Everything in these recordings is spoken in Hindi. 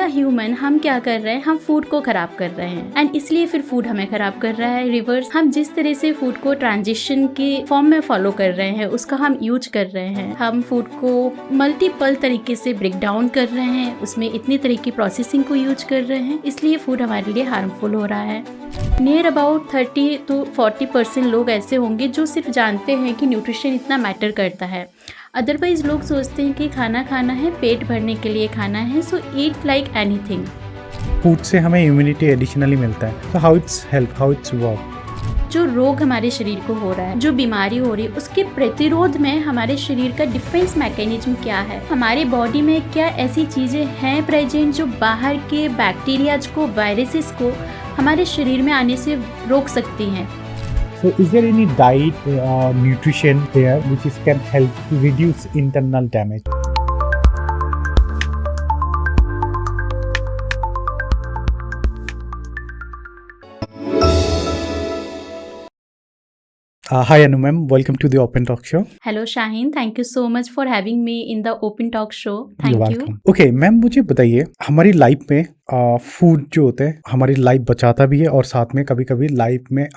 ह्यूमन हम क्या कर रहे हैं, हम फूड को खराब कर रहे हैं एंड इसलिए फिर फूड हमें खराब कर रहा है। रिवर्स, हम जिस तरह से फूड को ट्रांजिशन के फॉर्म में फॉलो कर रहे हैं उसका हम यूज कर रहे हैं। हम फूड को मल्टीपल तरीके से ब्रेक डाउन कर रहे हैं, उसमें इतनी तरह की प्रोसेसिंग को यूज कर रहे हैं, इसलिए फूड हमारे लिए हार्मफुल हो रहा है। नियर अबाउट 30 to 40% लोग ऐसे होंगे जो सिर्फ जानते हैं कि न्यूट्रिशन इतना मैटर करता है। अदरवाइज लोग सोचते हैं कि खाना खाना है, पेट भरने के लिए खाना है, सो ईट लाइक एनीथिंग। फूड से हमें इम्यूनिटी एडिशनली मिलता है, तो हाउ इट्स वर्क। जो रोग हमारे शरीर को हो रहा है, जो बीमारी हो रही है, उसके प्रतिरोध में हमारे शरीर का डिफेंस मैकेनिज्म क्या है, हमारी बॉडी में क्या ऐसी चीजें हैं प्रेजेंट जो बाहर के बैक्टीरियाज को, वायरसेस को हमारे शरीर में आने से रोक सकती हैं। So is there any diet nutrition there which can help to reduce internal damage? Hi Anu ma'am, welcome to the Open Talk Show. Hello Shaheen, thank you so much for having me in the Open Talk Show. Thank You're you. welcome. Okay, ma'am मुझे बताइए, हमारी लाइफ में फूड जो होते हैं हमारी लाइफ बचाता भी है और साथ में कभी कभी लाइफ में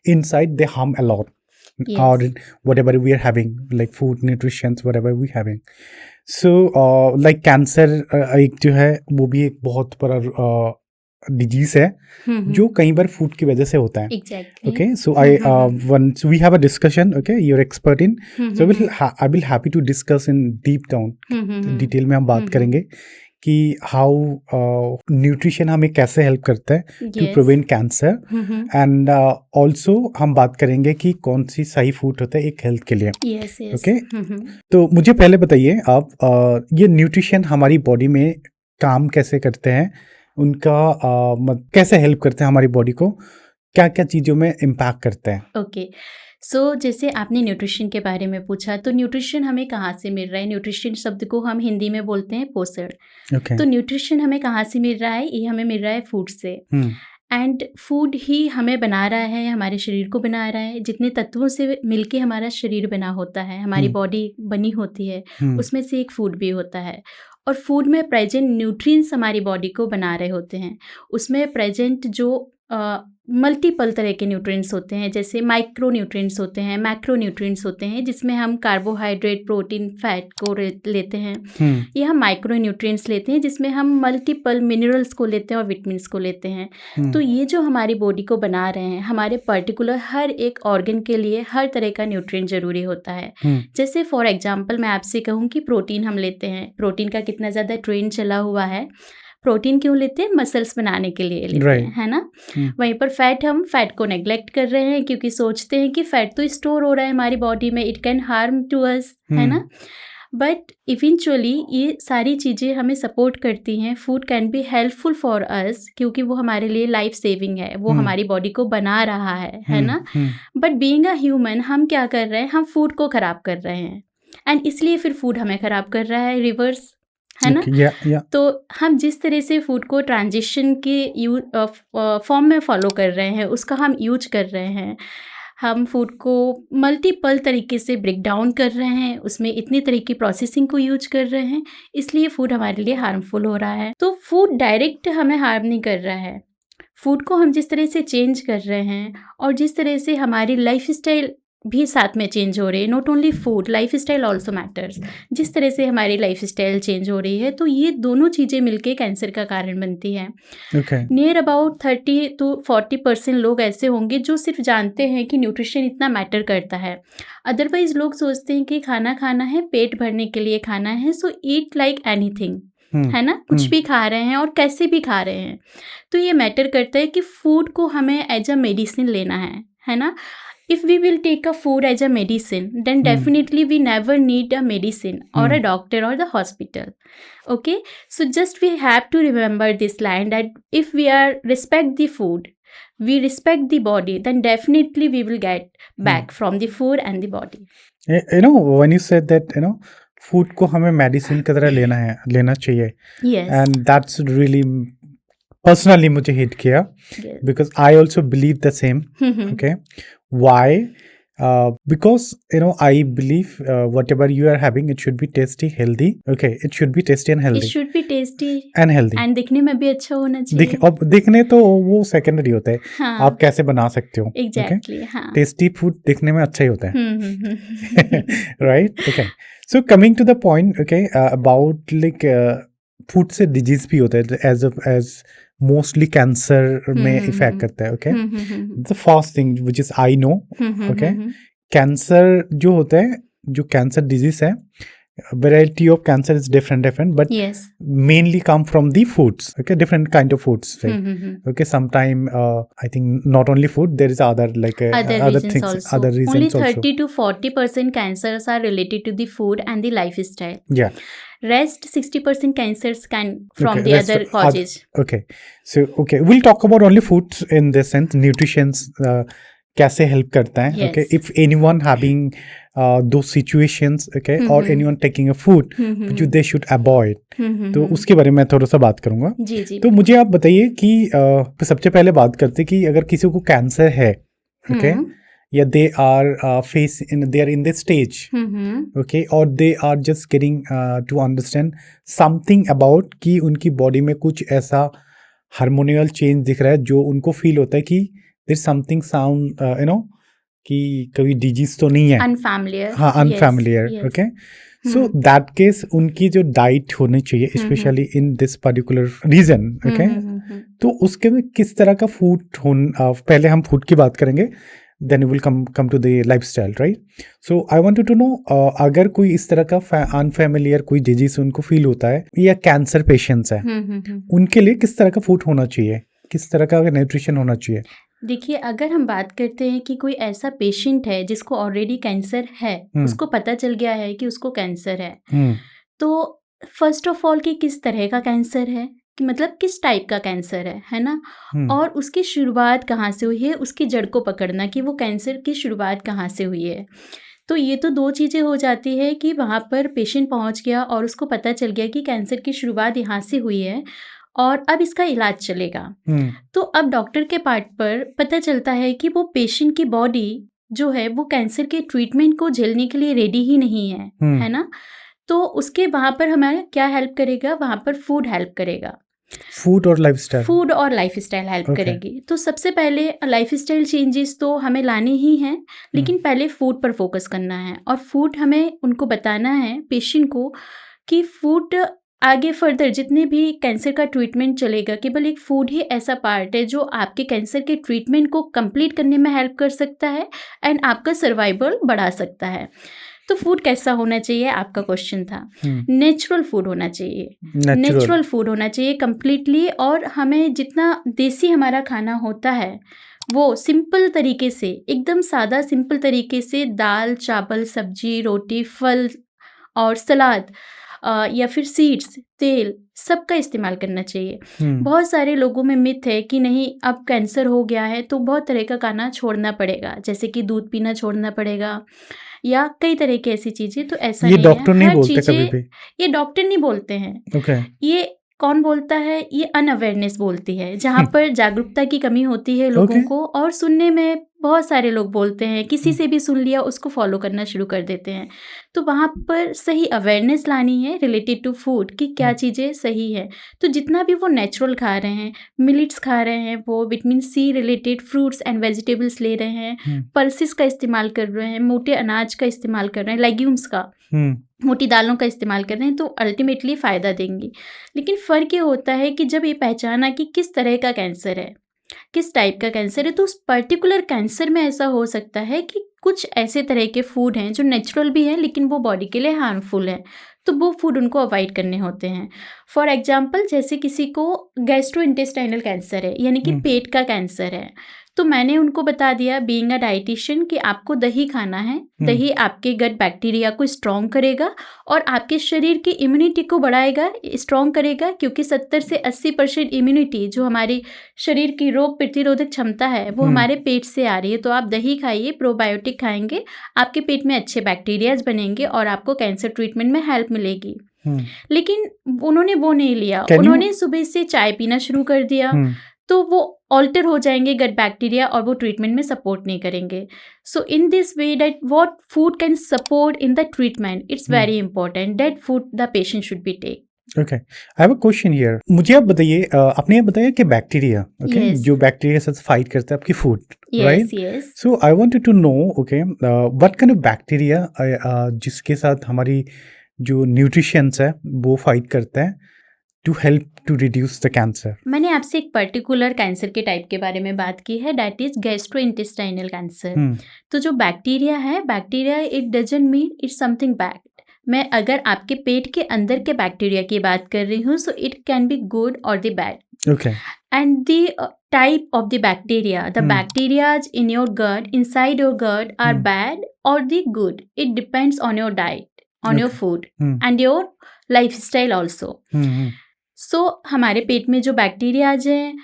inside they harm a lot और whatever we are having like food nutrition whatever we having. So like cancer एक जो है वो भी एक बहुत बड़ा डिजीज है जो कई बार फूड की वजह से होता है। Exactly. Okay, so once we have a discussion, okay, you're expert in, so I will happy to discuss in deep down, detail में हम बात करेंगे कि हाउ न्यूट्रिशन हमें कैसे हेल्प करता है to prevent cancer and also हम बात करेंगे कि कौन सी सही फूड होता है एक हेल्थ के लिए। ओके, तो मुझे पहले बताइए आप ये न्यूट्रिशन हमारी बॉडी में काम कैसे करते हैं, उनका कैसे हेल्प करते हैं हमारी बॉडी को, क्या क्या चीज़ों में इम्पैक्ट करते हैं। ओके, सो जैसे आपने न्यूट्रिशन के बारे में पूछा, तो न्यूट्रिशन हमें कहाँ से मिल रहा है? न्यूट्रिशन शब्द को हम हिंदी में बोलते हैं पोषण। Okay. तो न्यूट्रिशन हमें कहाँ से मिल रहा है? ये हमें मिल रहा है फूड से। एंड फूड ही हमें बना रहा है, हमारे शरीर को बना रहा है। जितने तत्वों से मिलके हमारा शरीर बना होता है, हमारी बॉडी बनी होती है, उसमें से एक फूड भी होता है। और फूड में प्रेजेंट न्यूट्रिएंट्स हमारी बॉडी को बना रहे होते हैं। उसमें प्रेजेंट जो मल्टीपल तरह के न्यूट्रिएंट्स होते हैं, जैसे माइक्रो न्यूट्रिएंट्स होते हैं, मैक्रो न्यूट्रिएंट्स होते हैं, जिसमें हम कार्बोहाइड्रेट, प्रोटीन, फैट को लेते हैं। ये हम माइक्रो न्यूट्रिएंट्स लेते हैं, जिसमें हम मल्टीपल मिनरल्स को लेते हैं और विटामिन्स को लेते हैं। तो ये जो हमारी बॉडी को बना रहे हैं, हमारे पर्टिकुलर हर एक ऑर्गन के लिए हर तरह का न्यूट्रिएंट जरूरी होता है। जैसे फॉर एग्जाम्पल मैं आपसे कहूँ कि प्रोटीन हम लेते हैं, प्रोटीन का कितना ज़्यादा ट्रेंड चला हुआ है। प्रोटीन क्यों लेते हैं? मसल्स बनाने के लिए लेते हैं, है ना। वहीं पर फैट, हम फैट को नेग्लेक्ट कर रहे हैं क्योंकि सोचते हैं कि फैट तो स्टोर हो रहा है हमारी बॉडी में, it can harm to us, है ना। बट इवेंचुअली ये सारी चीज़ें हमें सपोर्ट करती हैं। Food can be helpful for us क्योंकि वो हमारे लिए लाइफ सेविंग है, वो हमारी बॉडी को बना रहा है ना। बट बीइंग अ ह्यूमन हम क्या कर रहे हैं, हम फूड को खराब कर रहे हैं एंड इसलिए फिर फूड हमें खराब कर रहा है, रिवर्स, है ना। तो हम जिस तरह से फूड को ट्रांजिशन के फॉर्म में फॉलो कर रहे हैं उसका हम यूज कर रहे हैं। हम फूड को मल्टीपल तरीके से ब्रेक डाउन कर रहे हैं, उसमें इतनी तरह की प्रोसेसिंग को यूज कर रहे हैं, इसलिए फूड हमारे लिए हार्मफुल हो रहा है। तो फूड डायरेक्ट हमें हार्म नहीं कर रहा है। फूड को हम जिस तरह से चेंज कर रहे हैं और जिस तरह से हमारी लाइफ स्टाइल भी साथ में चेंज हो रही है, not only food, life style also matters. जिस तरह से हमारी लाइफ स्टाइल चेंज हो रही है, तो ये दोनों चीज़ें मिलके कैंसर का कारण बनती हैं। नियर अबाउट 30 to 40% लोग ऐसे होंगे जो सिर्फ जानते हैं कि न्यूट्रिशन इतना मैटर करता है। अदरवाइज लोग सोचते हैं कि खाना खाना है, पेट भरने के लिए खाना है, सो ईट लाइक एनीथिंग, है ना। कुछ भी खा रहे हैं और कैसे भी खा रहे हैं। तो ये मैटर करता है कि फूड को हमें एज अ मेडिसिन लेना है ना। If we will take a food as a medicine, then definitely we never need a medicine or a doctor or the hospital. Okay, so just we have to remember this line that if we are respect the food, we respect the body, then definitely we will get back from the food and the body. You know, when you said that, you know, food को हमें medicine की तरह लेना चाहिए. Yes. And that's really personally मुझे hit किया because I also believe the same. Okay. Why? because I believe whatever you are having, it should be tasty, healthy. Okay, it should be tasty and healthy. It should be tasty and healthy. and दिखने में भी अच्छा होना चाहिए. अब दिखने तो वो सेकेंडरी होता है. हाँ. आप कैसे बना सकते हो. Exactly. हाँ. टेस्टी फूड दिखने में अच्छा ही होता है. Right? Okay. So coming to the point, okay, about like food से डिजीज भी होता है, as मोस्टली कैंसर में इफेक्ट करता है. Okay, the first thing which is I know, okay, cancer जो होता है, जो कैंसर डिजीज है, variety of cancer is different, but yes, mainly come from the foods. Okay, different kind of foods, right? Okay, sometime I think not only food, there is other like other things also. Other reasons only also. 30 to 40% cancers are related to the food and the lifestyle. Yeah, rest 60% cancers can from the other causes. Okay, so okay, we'll talk about only foods in this sense. Nutrition कैसे हेल्प करता है. Okay, if anyone having those situations, okay, or anyone taking a food which they should avoid, तो उसके बारे में थोड़ा सा बात करूंगा. जी. तो मुझे आप बताइए कि सबसे पहले बात करते कि अगर किसी को कैंसर है, okay, या they are in this stage, okay, or they are just getting to understand something about कि उनकी बॉडी में कुछ ऐसा हार्मोनियल चेंज दिख रहा है जो उनको फील होता है कि there's something sound कि कभी डिजीज तो नहीं है, unfamiliar. हाँ, unfamiliar. Yes. Okay, so that case उनकी जो डाइट होनी चाहिए, specially in this particular region, okay, तो उसके में किस तरह का फूड पहले हम फूड की बात करेंगे, then we will come to the lifestyle, right? So I wanted to know, अगर कोई इस तरह का अनफैमिलियर कोई डिजीज उनको फील होता है या कैंसर पेशेंट्स है, उनके लिए किस तरह का फूड होना चाहिए, किस तरह का न्यूट्रिशन होना चाहिए? देखिए, अगर हम बात करते हैं कि कोई ऐसा पेशेंट है जिसको ऑलरेडी कैंसर है, उसको पता चल गया है कि उसको कैंसर है, तो फर्स्ट ऑफ ऑल कि किस तरह का कैंसर है, कि मतलब किस टाइप का कैंसर है ना, और उसकी शुरुआत कहाँ से हुई है, उसकी जड़ को पकड़ना कि वो कैंसर की शुरुआत कहाँ से हुई है. तो ये तो दो चीज़ें हो जाती है कि वहाँ पर पेशेंट पहुँच गया और उसको पता चल गया कि कैंसर की शुरुआत यहाँ से हुई है और अब इसका इलाज चलेगा. तो अब डॉक्टर के पार्ट पर पता चलता है कि वो पेशेंट की बॉडी जो है वो कैंसर के ट्रीटमेंट को झेलने के लिए रेडी ही नहीं है ना. तो उसके वहाँ पर हमारा क्या हेल्प करेगा, वहाँ पर फूड हेल्प करेगा, फूड और लाइफस्टाइल हेल्प करेगी. तो सबसे पहले लाइफस्टाइल चेंजेस तो हमें लाने ही हैं, लेकिन पहले फूड पर फोकस करना है और फूड हमें उनको बताना है पेशेंट को कि फूड आगे फर्दर जितने भी कैंसर का ट्रीटमेंट चलेगा, केवल एक फूड ही ऐसा पार्ट है जो आपके कैंसर के ट्रीटमेंट को कंप्लीट करने में हेल्प कर सकता है एंड आपका सर्वाइवल बढ़ा सकता है. तो फूड कैसा होना चाहिए, आपका क्वेश्चन था. नेचुरल फूड होना चाहिए, नेचुरल फूड होना चाहिए कम्प्लीटली. और हमें जितना देसी हमारा खाना होता है वो सिंपल तरीके से, एकदम सादा सिंपल तरीके से दाल, चावल, सब्जी, रोटी, फल और सलाद या फिर सीड्स, तेल, सबका इस्तेमाल करना चाहिए. बहुत सारे लोगों में मिथ है कि नहीं, अब कैंसर हो गया है तो बहुत तरह का खाना छोड़ना पड़ेगा, जैसे कि दूध पीना छोड़ना पड़ेगा या कई तरह की ऐसी चीजें. तो ऐसा ये नहीं डॉक्टर है, नहीं हर बोलते चीजें कभी भी. ये डॉक्टर नहीं बोलते हैं. Okay. ये कौन बोलता है, ये अनअवेयरनेस बोलती है, जहाँ पर जागरूकता की कमी होती है लोगों को. और सुनने में बहुत सारे लोग बोलते हैं, किसी से भी सुन लिया उसको फॉलो करना शुरू कर देते हैं. तो वहाँ पर सही अवेयरनेस लानी है रिलेटेड टू फूड कि क्या चीज़ें सही है. तो जितना भी वो नेचुरल खा रहे हैं, मिलेट्स खा रहे हैं, वो vitamin C related fruits and vegetables ले रहे हैं, पल्सेस का इस्तेमाल कर रहे हैं, मोटे अनाज का इस्तेमाल कर रहे हैं, लेग्यूम्स का, मोटी दालों का इस्तेमाल कर रहे हैं, तो अल्टीमेटली फ़ायदा देंगी. लेकिन फ़र्क ये होता है कि जब ये पहचाना कि किस तरह का कैंसर है, किस टाइप का कैंसर है, तो उस पर्टिकुलर कैंसर में ऐसा हो सकता है कि कुछ ऐसे तरह के फूड हैं जो नेचुरल भी हैं लेकिन वो बॉडी के लिए हार्मफुल हैं, तो वो फूड उनको अवॉइड करने होते हैं. फॉर एग्जांपल, जैसे किसी को गैस्ट्रोइंटेस्टाइनल कैंसर है, यानी कि पेट का कैंसर है, तो मैंने उनको बता दिया बीइंग अ डाइटिशियन कि आपको दही खाना है. दही आपके गट बैक्टीरिया को स्ट्रॉन्ग करेगा और आपके शरीर की इम्यूनिटी को बढ़ाएगा, स्ट्रॉन्ग करेगा, क्योंकि 70 से 80% इम्यूनिटी जो हमारी शरीर की रोग प्रतिरोधक क्षमता है वो हमारे पेट से आ रही है. तो आप दही खाइए, प्रोबायोटिक खाएंगे, आपके पेट में अच्छे बैक्टीरियाज बनेंगे और आपको कैंसर ट्रीटमेंट में हेल्प मिलेगी. लेकिन उन्होंने वो नहीं लिया, उन्होंने सुबह से चाय पीना शुरू कर दिया. तो वो ऑल्टर हो जाएंगे गट बैक्टीरिया और वो ट्रीटमेंट में सपोर्ट नहीं करेंगे. So in this way that what food can support in the treatment, it's very important that food the patient should be take. Okay, I have a question here. मुझे आप बताइए, आपने ये बताया कि बैक्टीरिया, ओके, Yes. जो बैक्टीरिया के साथ फाइट करता है आपकी food, Yes, right? yes. So I wanted to know, okay, what kind of bacteria जिसके साथ हमारी जो न्यूट्रिशंस है वो फाइट करता है to help to reduce the cancer. मैंने आपसे एक पर्टिकुलर कैंसर के टाइप के बारे में बात की है, दैट इज गैस्ट्रोइंटेस्टाइनल कैंसर. तो जो बैक्टीरिया है, bacteria it doesn't mean it's something bad. मैं अगर आपके पेट के अंदर के बैक्टीरिया की बात कर रही हूँ, so it can be good और the bad. Okay. And the type of the bacteria, the bacterias in your gut, inside your gut are bad or the good. It depends on your diet, on your food and your lifestyle also. So हमारे पेट में जो बैक्टीरियाज हैं,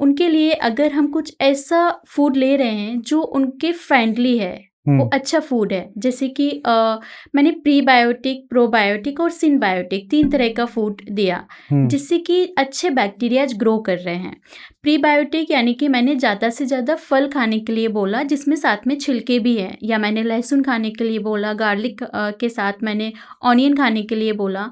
उनके लिए अगर हम कुछ ऐसा फूड ले रहे हैं जो उनके फ्रेंडली है, वो अच्छा फूड है, जैसे कि मैंने प्रीबायोटिक, प्रोबायोटिक और सिनबायोटिक 3 तरह का फूड दिया, जिससे कि अच्छे बैक्टीरियाज ग्रो कर रहे हैं. प्रीबायोटिक यानी कि मैंने ज़्यादा से ज़्यादा फल खाने के लिए बोला जिसमें साथ में छिलके भी हैं, या मैंने लहसुन खाने के लिए बोला, गार्लिक के साथ मैंने ऑनियन खाने के लिए बोला.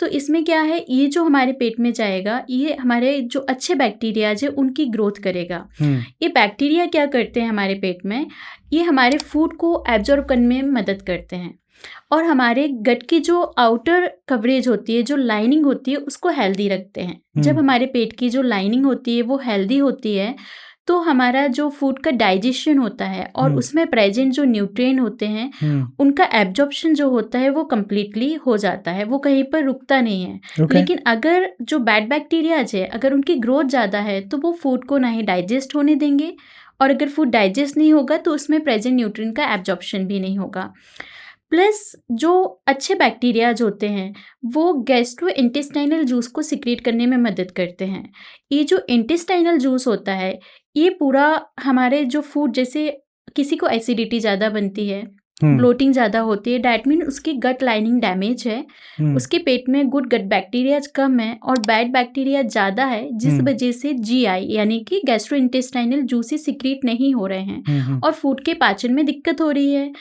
तो इसमें क्या है, ये जो हमारे पेट में जाएगा, ये हमारे जो अच्छे बैक्टीरियाज है उनकी ग्रोथ करेगा. ये बैक्टीरिया क्या करते हैं हमारे पेट में, ये हमारे फूड को एब्जॉर्ब करने में मदद करते हैं और हमारे गट की जो आउटर कवरेज होती है, जो लाइनिंग होती है, उसको हेल्दी रखते हैं. जब हमारे पेट की जो लाइनिंग होती है वो हेल्दी होती है, तो हमारा जो फूड का डाइजेशन होता है और उसमें प्रेजेंट जो न्यूट्रिएंट होते हैं, उनका एब्जॉर्प्शन जो होता है वो कम्प्लीटली हो जाता है, वो कहीं पर रुकता नहीं है. लेकिन अगर जो बैड बैक्टीरियाज है, अगर उनकी ग्रोथ ज़्यादा है, तो वो फूड को ना ही डाइजेस्ट होने देंगे, और अगर फूड डाइजेस्ट नहीं होगा तो उसमें प्रेजेंट न्यूट्रिएंट का एब्जॉर्प्शन भी नहीं होगा. प्लस जो अच्छे बैक्टीरियाज होते हैं वो गैस्ट्रो इंटेस्टाइनल जूस को सिक्रेट करने में मदद करते हैं. ये जो इंटेस्टाइनल जूस होता है, ये पूरा हमारे जो फूड, जैसे किसी को एसिडिटी ज़्यादा बनती है, ब्लोटिंग ज़्यादा होती है, डैट मीन उसकी गट लाइनिंग डैमेज है, उसके पेट में गुड गट बैक्टीरियाज कम है और बैड बैक्टीरिया ज़्यादा है, जिस वजह से जीआई यानी कि गैस्ट्रो इंटेस्टाइनल जूसेस सिक्रेट नहीं हो रहे हैं और फूड के पाचन में दिक्कत हो रही है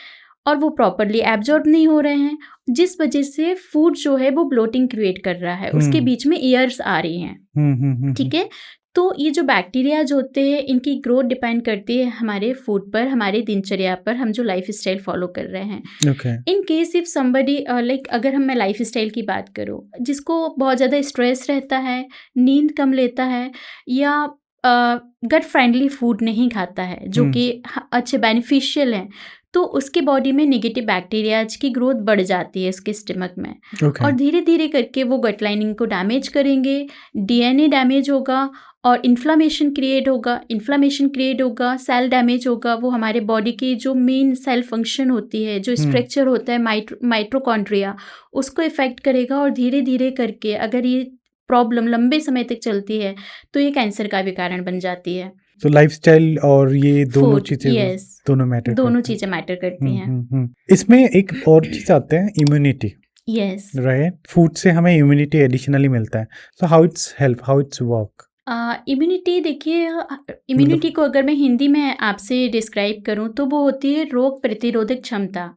और वो प्रॉपरली एब्जॉर्ब नहीं हो रहे हैं, जिस वजह से फूड जो है वो ब्लोटिंग क्रिएट कर रहा है, उसके बीच में ईयर्स आ रही हैं. ठीक है, तो ये जो बैक्टीरियाज होते हैं, इनकी ग्रोथ डिपेंड करती है हमारे फूड पर, हमारे दिनचर्या पर, हम जो लाइफ स्टाइल फॉलो कर रहे हैं. In case if somebody like, अगर मैं लाइफ स्टाइल की बात करूँ, जिसको बहुत ज़्यादा स्ट्रेस रहता है, नींद कम लेता है, या गट फ्रेंडली फूड नहीं खाता है जो कि अच्छे बेनिफिशियल हैं, तो उसके बॉडी में नेगेटिव बैक्टीरियाज की ग्रोथ बढ़ जाती है उसके स्टमक में. और धीरे धीरे करके वो गट लाइनिंग को डैमेज करेंगे, डीएनए डैमेज होगा और इन्फ्लामेशन क्रिएट होगा, सेल डैमेज होगा. वो हमारे बॉडी की जो मेन सेल फंक्शन होती है, जो स्ट्रक्चर होता है माइटोकॉन्ड्रिया, उसको इफेक्ट करेगा. और धीरे धीरे करके अगर ये प्रॉब्लम लंबे समय तक चलती है तो ये कैंसर का भी कारण बन जाती है. तो लाइफस्टाइल और ये दोनों चीजें, दोनों चीजें मैटर करती हैं. इसमें एक और चीज आते हैं, इम्यूनिटी. Yes, right. फूड से हमें इम्यूनिटी एडिशनली मिलता है. So how it's work? Immunity, देखिए, इम्यूनिटी को अगर मैं हिंदी में आपसे डिस्क्राइब करूं तो वो होती है रोग प्रतिरोधक क्षमता.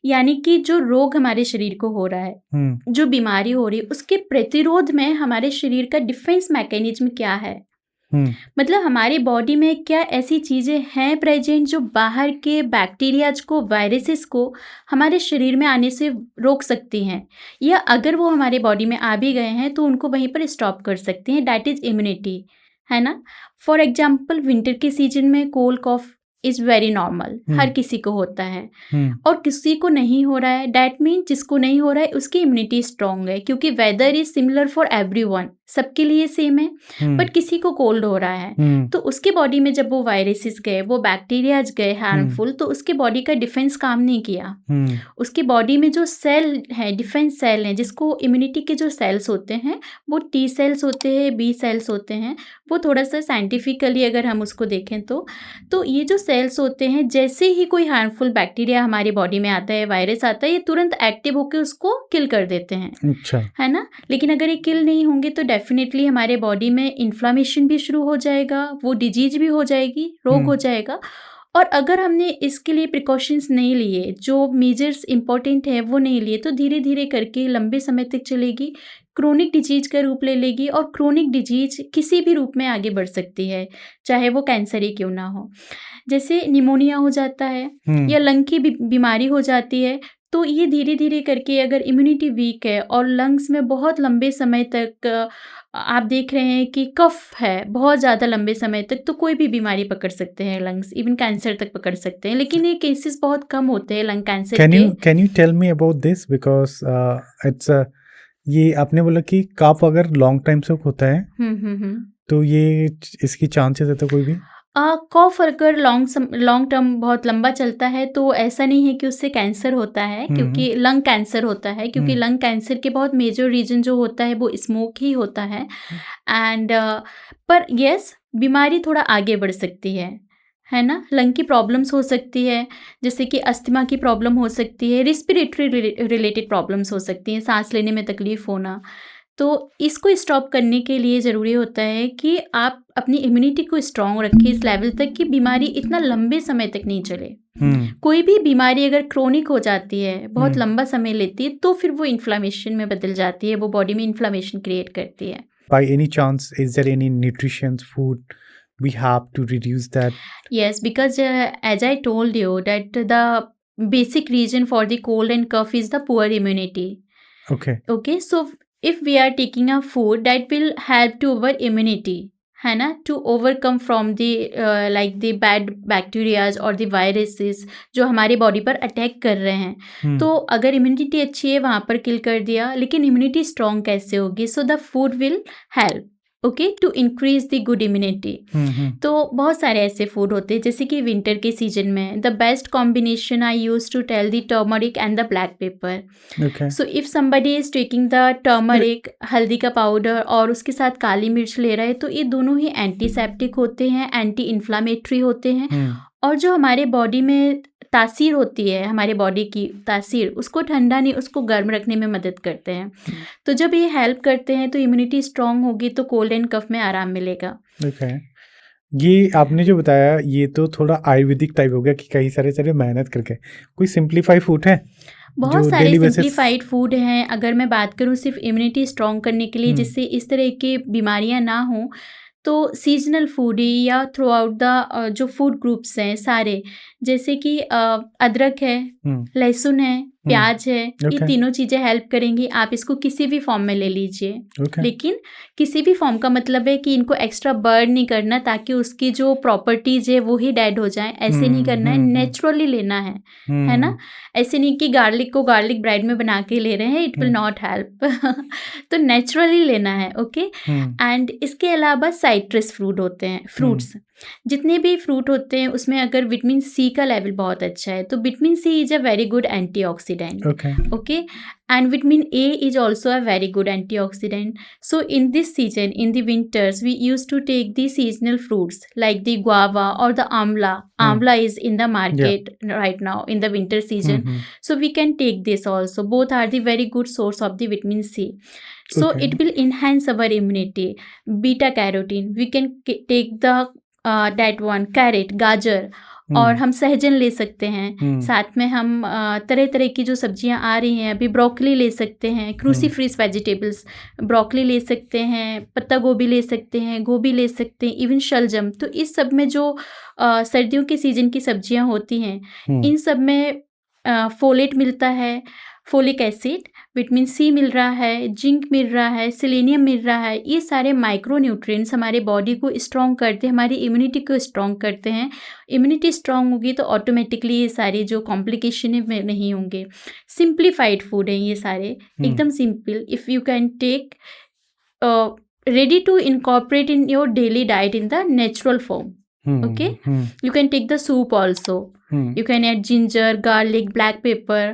यानी कि जो रोग हमारे शरीर को हो रहा है, जो बीमारी हो रही है, उसके प्रतिरोध में हमारे शरीर का डिफेंस मैकेनिज्म क्या है. मतलब हमारी बॉडी में क्या ऐसी चीज़ें हैं प्रेजेंट जो बाहर के बैक्टीरियाज को, वायरसेस को हमारे शरीर में आने से रोक सकती हैं, या अगर वो हमारे बॉडी में आ भी गए हैं तो उनको वहीं पर स्टॉप कर सकती हैं. डैट इज़ इम्यूनिटी, है ना. फॉर एग्जाम्पल, विंटर के सीजन में cold cough is very normal, हर किसी को होता है और किसी को नहीं हो रहा है. डैट मीन जिसको नहीं हो रहा है उसकी इम्यूनिटी स्ट्रॉन्ग है, क्योंकि weather is similar for everyone, सबके लिए सेम है. बट किसी को कोल्ड हो रहा है तो उसके बॉडी में जब वो वायरसेस गए, वो बैक्टीरियाज गए हार्मफुल, तो उसके बॉडी का डिफेंस काम नहीं किया. उसके बॉडी में जो सेल है, डिफेंस सेल हैं, जिसको इम्यूनिटी के जो सेल्स होते हैं वो टी सेल्स होते हैं, बी सेल्स होते हैं. वो थोड़ा सा साइंटिफिकली अगर हम उसको देखें तो ये जो सेल्स होते हैं, जैसे ही कोई हार्मफुल बैक्टीरिया हमारी बॉडी में आता है, वायरस आता है, ये तुरंत एक्टिव होकर उसको किल कर देते हैं, अच्छा, है ना। लेकिन अगर ये किल नहीं होंगे तो डेफिनेटली हमारे बॉडी में इन्फ्लामेशन भी शुरू हो जाएगा, वो डिजीज भी हो जाएगी, रोग हो जाएगा। और अगर हमने इसके लिए प्रिकॉशंस नहीं लिए, जो मेजर्स इंपॉर्टेंट है वो नहीं लिए, तो धीरे धीरे करके लंबे समय तक चलेगी, क्रोनिक डिजीज का रूप ले लेगी, और क्रोनिक डिजीज किसी भी रूप में आगे बढ़ सकती है, चाहे वो कैंसर ही क्यों ना हो। जैसे निमोनिया हो जाता है या लंग की बीमारी हो जाती है, तो ये धीरे धीरे करके अगर इम्यूनिटी वीक है और लंग्स में बहुत लंबे समय तक आप देख रहे हैं कि कफ है बहुत ज़्यादा लंबे समय तक, तो कोई भी बीमारी पकड़ सकते हैं लंग्स, इवन कैंसर तक पकड़ सकते हैं। लेकिन ये केसेस बहुत कम होते हैं लंग कैंसर के। Can you tell me about this, because it's ये आपने बोला कि कफ अगर लॉन्ग टाइम से होता है तो ये इसकी चांसेस है तो कोई भी कफ अगर लॉन्ग टर्म बहुत लंबा चलता है तो ऐसा नहीं है कि उससे कैंसर होता है, क्योंकि लंग कैंसर होता है, क्योंकि लंग कैंसर के बहुत मेजर रीजन जो होता है वो स्मोक ही होता है। एंड पर यस, बीमारी थोड़ा आगे बढ़ सकती है ना। लंग की प्रॉब्लम्स हो सकती है, जैसे कि अस्थमा की प्रॉब्लम हो सकती है, रिस्पिरेटरी रिलेटेड प्रॉब्लम्स हो सकती हैं, सांस लेने में तकलीफ होना। तो इसको स्टॉप करने के लिए ज़रूरी होता है कि आप अपनी इम्यूनिटी को स्ट्रॉन्ग रखें इस लेवल तक कि बीमारी इतना लंबे समय तक नहीं चले। कोई भी बीमारी अगर क्रोनिक हो जाती है, बहुत लंबा समय लेती है, तो फिर वो इन्फ्लामेशन में बदल जाती है, वो बॉडी में इन्फ्लामेशन क्रिएट करती है। By any chance, is there any nutrition food we have to reduce that? Yes, because as I told you that the basic reason for the cold and cough is the poor immunity. Okay, so if we are taking a food that will help to our immunity, है ना, to overcome from the like the bad bacterias और the viruses जो हमारी बॉडी पर अटैक कर रहे हैं। तो अगर इम्यूनिटी अच्छी है वहाँ पर किल कर दिया, लेकिन इम्यूनिटी स्ट्रॉन्ग कैसे होगी? So the food will help okay to increase the good immunity. तो बहुत सारे ऐसे फूड होते हैं, जैसे कि विंटर के सीजन में the best combination I use to tell the turmeric and the black pepper. So if somebody is taking the turmeric, हल्दी का पाउडर, और उसके साथ काली मिर्च ले रहा है, तो ये दोनों ही एंटीसेप्टिक होते हैं, एंटी इन्फ्लामेटरी होते हैं, और जो हमारे बॉडी में तासीर होती है, हमारे बॉडी की तासीर, उसको ठंडा नहीं, उसको गर्म रखने में मदद करते हैं। तो जब ये हेल्प करते हैं तो इम्यूनिटी स्ट्रांग होगी, तो कोल्ड एंड कफ में आराम मिलेगा। ये आपने जो बताया ये तो थोड़ा आयुर्वेदिक टाइप हो गया कि कई सारे मेहनत करके। कोई सिंप्लीफाइड फूड है? बहुत सारे सिंप्लीफाइड फूड हैं। अगर मैं बात करूँ सिर्फ इम्यूनिटी स्ट्रांग करने के लिए, जिससे इस तरह की बीमारियां ना हो, तो सीजनल फूड ही या थ्रू आउट द जो फूड ग्रुप्स हैं सारे, जैसे कि अदरक है, लहसुन है, प्याज है, ये तीनों चीज़ें हेल्प करेंगी। आप इसको किसी भी फॉर्म में ले लीजिए, लेकिन किसी भी फॉर्म का मतलब है कि इनको एक्स्ट्रा बर्न नहीं करना ताकि उसकी जो प्रॉपर्टीज है वो ही डेड हो जाए। ऐसे नहीं करना है, नेचुरली लेना है ना। ऐसे नहीं कि गार्लिक को गार्लिक ब्रेड में बना के ले रहे हैं, इट विल नॉट हेल्प। तो नेचुरली लेना है, ओके। एंड इसके अलावा साइट्रस फ्रूट होते हैं, फ्रूट्स जितने भी फ्रूट होते हैं उसमें अगर विटामिन सी का लेवल बहुत अच्छा है, तो vitamin C is a very good antioxidant, okay. And vitamin A is also a very good antioxidant. So in this season, in the winters, we use to take the seasonal fruits like the guava और the amla. Amla is in the market right now in the winter season. So we can take this also. Both are the very good source of the vitamin C. So it will enhance our immunity. Beta carotene, we can take the that one, carrot, गाजर, और हम सहजन ले सकते हैं। साथ में हम तरह तरह की जो सब्जियां आ रही हैं अभी, ब्रोकली ले सकते हैं, क्रूसीफ्रीज वेजिटेबल्स, ब्रोकली ले सकते हैं, पत्ता गोभी ले सकते हैं, गोभी ले सकते हैं, इवन शलजम। तो इस सब में जो सर्दियों के सीजन की सब्जियां होती हैं, इन सब में फोलेट मिलता है, फोलिक एसिड, विटामिन सी मिल रहा है, जिंक मिल रहा है, सेलेनियम मिल रहा है। ये सारे माइक्रो न्यूट्रिएंट्स हमारे बॉडी को स्ट्रॉन्ग करते हैं, हमारी इम्यूनिटी को स्ट्रॉन्ग करते हैं। इम्यूनिटी स्ट्रॉन्ग होगी तो ऑटोमेटिकली ये सारी जो कॉम्प्लिकेशन है नहीं होंगे। सिंप्लीफाइड फूड हैं ये सारे, एकदम simple. If you can take ready to incorporate in your daily diet in the natural form. Okay, you can take the soup also. You can add ginger, garlic, black pepper,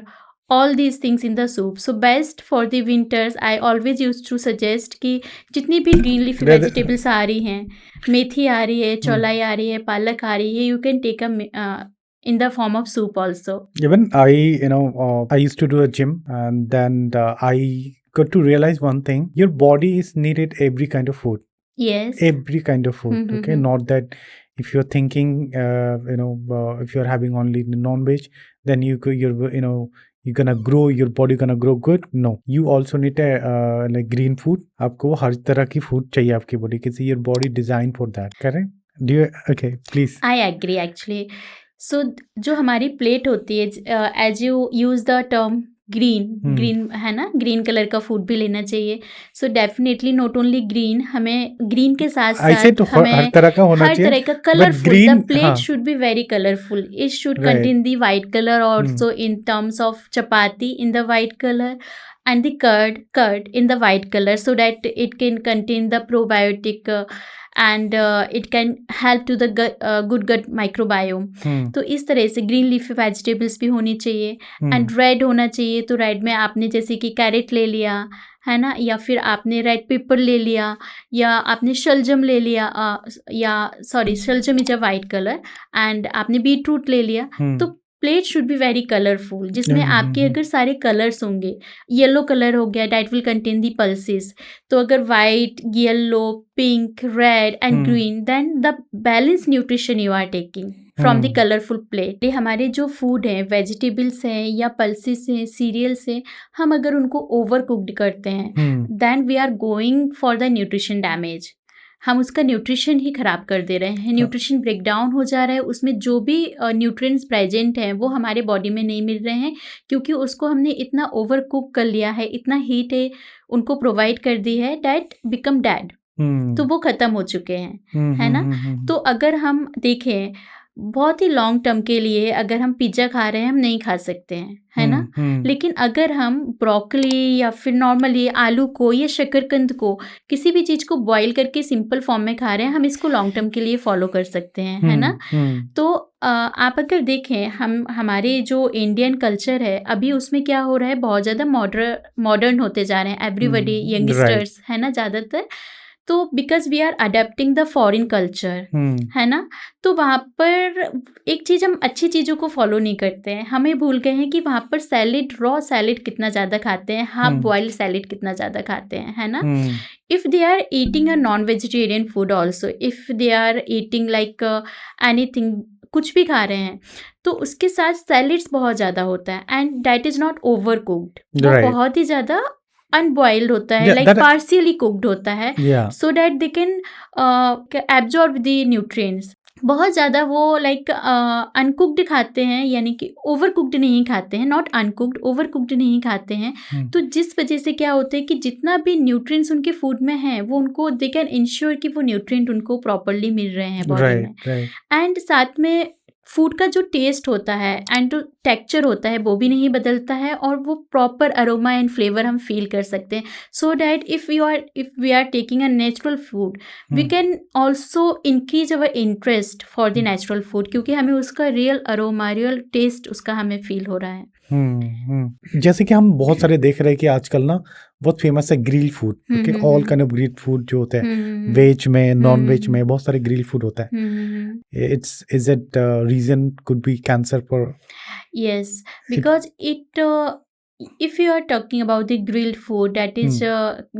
all these things in the soup. So best for the winters, I always used to suggest कि जितनी भी green leaf vegetables आ रही हैं, मेथी आ रही है, चौलाई आ रही है, पालक आ रही है, you can take in the form of soup also. Even I used to do a gym, and then I got to realize one thing: your body is needed every kind of food. Yes. Every kind of food. Okay, not that if you're thinking, if you're having only non-veg, then you're gonna grow, your body gonna grow good. No, you also need a like green food. आपको हर तरह की food चाहिए आपकी body के, your body designed for that. Correct? Do you? Okay, please. I agree actually. So जो हमारी प्लेट होती है, as you use the term green है ना, ग्रीन कलर का फूड भी लेना चाहिए. So definitely not only green, हमें ग्रीन के साथ साथ हमें हर तरह का होना चाहिए, हर तरह का colourful. The plate should be very colourful. It should contain the white colour also in terms of chapati in the white colour and the curd in the white color, so that it can contain the probiotic and it can help to the good gut microbiome. तो इस तरह से ग्रीन लीफी वेजिटेबल्स भी होनी चाहिए. एंड रेड होना चाहिए. तो रेड में आपने जैसे कि कैरेट ले लिया है ना, या फिर आपने रेड पेपर ले लिया, या आपने शलजम ले लिया, या सॉरी शलजम is a white colour, and आपने बीटरूट ले लिया. तो plate should be very colourful, जिसमें आपके अगर सारे कलर्स होंगे. येलो कलर हो गया, that will contain the pulses. तो अगर white, yellow, pink, red and green, then the balance nutrition you are taking from the colourful plate. हमारे जो फूड हैं, वेजिटेबल्स हैं या पल्सेस हैं, सीरियल्स हैं, हम अगर उनको ओवर कुक्ड करते हैं, then we are going for the nutrition damage. हम उसका न्यूट्रिशन ही ख़राब कर दे रहे हैं. न्यूट्रिशन ब्रेकडाउन हो जा रहा है. उसमें जो भी न्यूट्रिएंट्स प्रेजेंट हैं वो हमारे बॉडी में नहीं मिल रहे हैं, क्योंकि उसको हमने इतना ओवर कुक कर लिया है, इतना हीट है उनको प्रोवाइड कर दी है, डैट बिकम डेड. तो वो ख़त्म हो चुके हैं, है ना. तो अगर हम देखें बहुत ही लॉन्ग टर्म के लिए, अगर हम पिज़्ज़ा खा रहे हैं, हम नहीं खा सकते हैं, है ना. लेकिन अगर हम ब्रोकली या फिर नॉर्मली आलू को या शकरकंद को, किसी भी चीज़ को बॉईल करके सिंपल फॉर्म में खा रहे हैं, हम इसको लॉन्ग टर्म के लिए फॉलो कर सकते हैं, है ना. तो आप अगर देखें, हमारे जो इंडियन कल्चर है अभी, उसमें क्या हो रहा है, बहुत ज़्यादा मॉडर्न होते जा रहे हैं एवरीबडी, यंगस्टर्स है ना ज़्यादातर. तो because we are adapting the foreign culture, है ना. तो वहाँ पर एक चीज़, हम अच्छी चीज़ों को फॉलो नहीं करते हैं. हमें भूल गए हैं कि वहाँ पर सैलेड, रॉ सैलेड कितना ज़्यादा खाते हैं, हाफ बॉइल्ड सैलेड कितना ज़्यादा खाते हैं, है ना. If they are eating a non vegetarian food also, if they are eating like anything, कुछ भी खा रहे हैं, तो उसके साथ सैलेड्स बहुत ज़्यादा होता है, and that is not over cooked. वो बहुत ही ज़्यादा अनबॉइल्ड होता है, लाइक पार्शियली कुक्ड होता है, so that they can absorb the nutrients. बहुत ज़्यादा वो लाइक अनकुक्ड खाते हैं, यानी कि ओवर कुक्ड नहीं खाते हैं, नॉट अनकुक्ड, ओवर कुक्ड नहीं खाते हैं. तो जिस वजह से क्या होता है कि जितना भी न्यूट्रिएंट्स उनके फूड में हैं, वो उनको दे कैन इंश्योर कि वो न्यूट्रिएंट उनको प्रॉपरली मिल रहे हैं बॉडी में. एंड साथ में फूड का जो टेस्ट होता है एंड जो टेक्सचर होता है वो भी नहीं बदलता है, और वो प्रॉपर अरोमा एंड फ्लेवर हम फील कर सकते हैं. So that if we are taking a natural food, we can also increase our interest for the natural food, क्योंकि हमें उसका रियल अरोमा, रियल टेस्ट उसका हमें फील हो रहा है. जैसे कि हम बहुत सारे देख रहे हैं कि आजकल ना बहुत फेमस है grill food. Okay, all kind of grill food जो होता है, वेज में, नॉन वेज में, बहुत सारे ग्रिल फूड होता है. Is it reason could be cancer for? Yes, because it, if you are talking about the grilled food, that is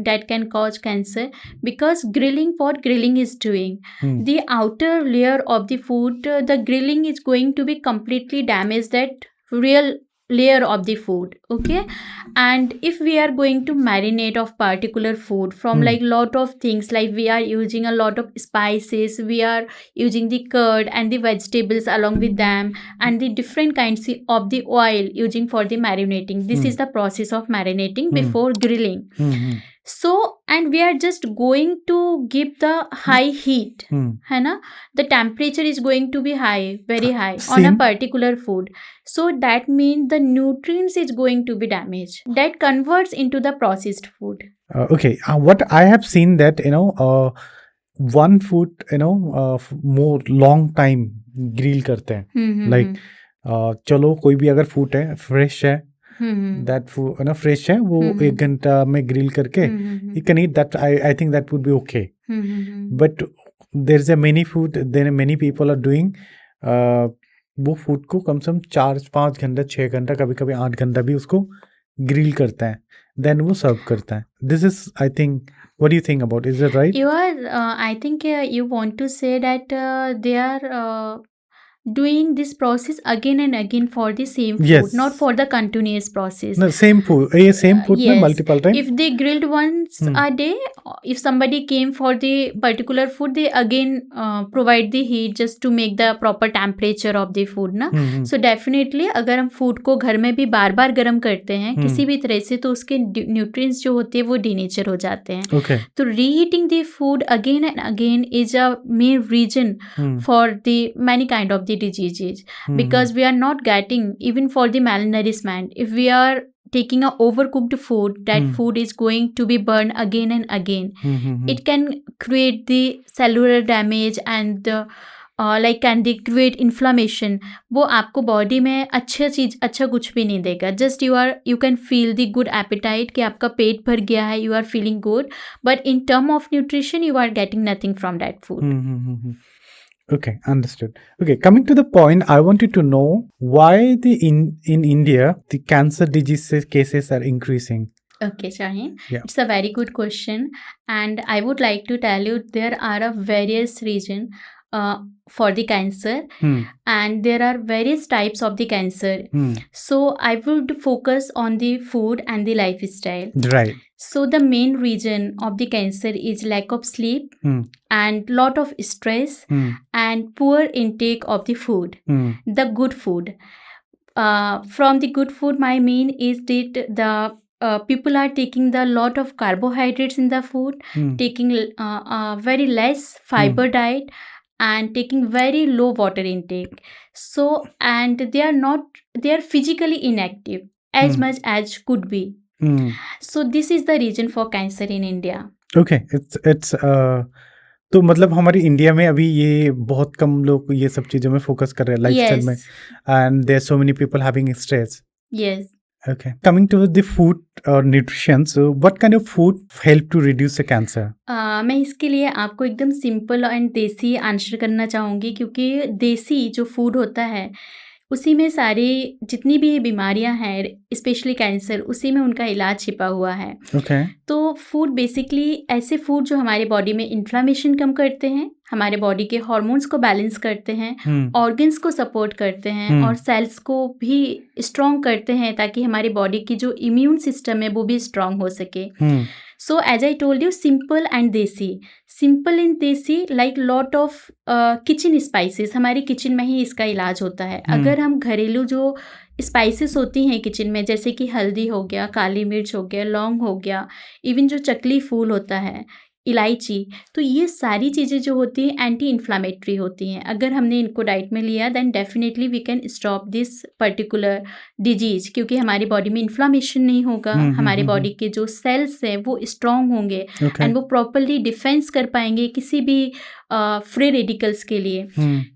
that can cause cancer, because what grilling is doing, the outer layer of the food, the grilling is going to be completely damage that real layer of the food. Okay, and if we are going to marinate of particular food from like lot of things, like we are using a lot of spices, we are using the curd and the vegetables along with them, and the different kinds of the oil using for the marinating. This is the process of marinating before grilling. So, and we are just going to give the high heat, है ना. The temperature is going to be high, very high on a particular food. So that means the nutrients is going to be damaged. That converts into the processed food. Okay, what I have seen that one food more long time grill करते हैं. Like चलो कोई भी अगर फूड है, फ्रेश है, दैट फूड ना फ्रेश है वो 1 घंटा में ग्रिल करके you can eat that. I think that would be okay. But there is a many food, there many people are doing वो फूड को कम से कम 4-5 घंटा 6 घंटा कभी कभी 8 घंटा भी उसको ग्रिल करता है, देन वो सर्व करता है. This is I think, what do you think about, is it right? You are, I think you want to say that they are doing this process again and again for the same food, Yes. not for the continuous process. No, same food में Yes. multiple time. If they grilled once a day, if somebody came for the particular food, they again provide the heat just to make the proper temperature of the food ना. So definitely अगर हम food को घर में भी बार बार गर्म करते हैं किसी भी तरह से, तो उसके nutrients जो होते हैं वो denature हो जाते हैं. Okay. तो reheating the food again and again is a main reason for the many kind of the diseases, because we are not getting, even for the malnourishment, if we are taking a overcooked food, that food is going to be burned again and again. It can create the cellular damage and the like can they create inflammation. वो आपको बॉडी में अच्छा कुछ भी नहीं देगा. Just you can feel the good appetite कि आपका पेट भर गया है, you are feeling good, but in term of nutrition you are getting nothing from that food. Okay, understood. Okay, coming to the point, I wanted to know why in India the cancer disease cases are increasing. Okay, Shaheen. Yeah. It's a very good question, and I would like to tell you there are a various reason for the cancer, and there are various types of the cancer. So I would focus on the food and the lifestyle. Right. So the main reason of the cancer is lack of sleep and lot of stress and poor intake of the food. The good food. From the good food, my mean is that the people are taking the lot of carbohydrates in the food, taking very less fiber diet, and taking very low water intake. So, and they are physically inactive as much as could be. So this is the reason for cancer in India. Okay, it's तो मतलब हमारी इंडिया में अभी ये बहुत कम लोग ये सब चीजों में फोकस कर रहे हैं लाइफस्टाइल में, and there so many people having stress. Yes. Okay, coming to the food or nutrition, so what kind of food help to reduce the cancer? मैं इसके लिए आपको एकदम सिंपल एंड देसी आंसर करना चाहूँगी, क्योंकि देसी जो फूड होता है उसी में सारी जितनी भी बीमारियां हैं, स्पेशली कैंसर, उसी में उनका इलाज छिपा हुआ है. Okay. तो फूड बेसिकली ऐसे फूड जो हमारे बॉडी में इन्फ्लामेशन कम करते हैं, हमारे बॉडी के हार्मोन्स को बैलेंस करते हैं, ऑर्गन्स को सपोर्ट करते हैं और सेल्स को भी स्ट्रॉन्ग करते हैं, ताकि हमारी बॉडी की जो इम्यून सिस्टम है वो भी स्ट्रॉन्ग हो सके. So as I told you, simple and desi. Simple and desi like lot of kitchen spices. हमारी किचन में ही इसका इलाज होता है. अगर हम घरेलू जो स्पाइसेस होती हैं किचन में, जैसे कि हल्दी हो गया, काली मिर्च हो गया, लौंग हो गया, इवन जो चकली फूल होता है, इलायची, तो ये सारी चीज़ें जो होती हैं एंटी इन्फ्लामेटरी होती हैं. अगर हमने इनको डाइट में लिया then definitely we can stop this particular disease, क्योंकि हमारी बॉडी में इन्फ्लामेशन नहीं होगा, हमारे बॉडी के जो सेल्स हैं वो स्ट्रॉन्ग होंगे एंड वो प्रॉपरली डिफेंस कर पाएंगे किसी भी फ्री रेडिकल्स के लिए.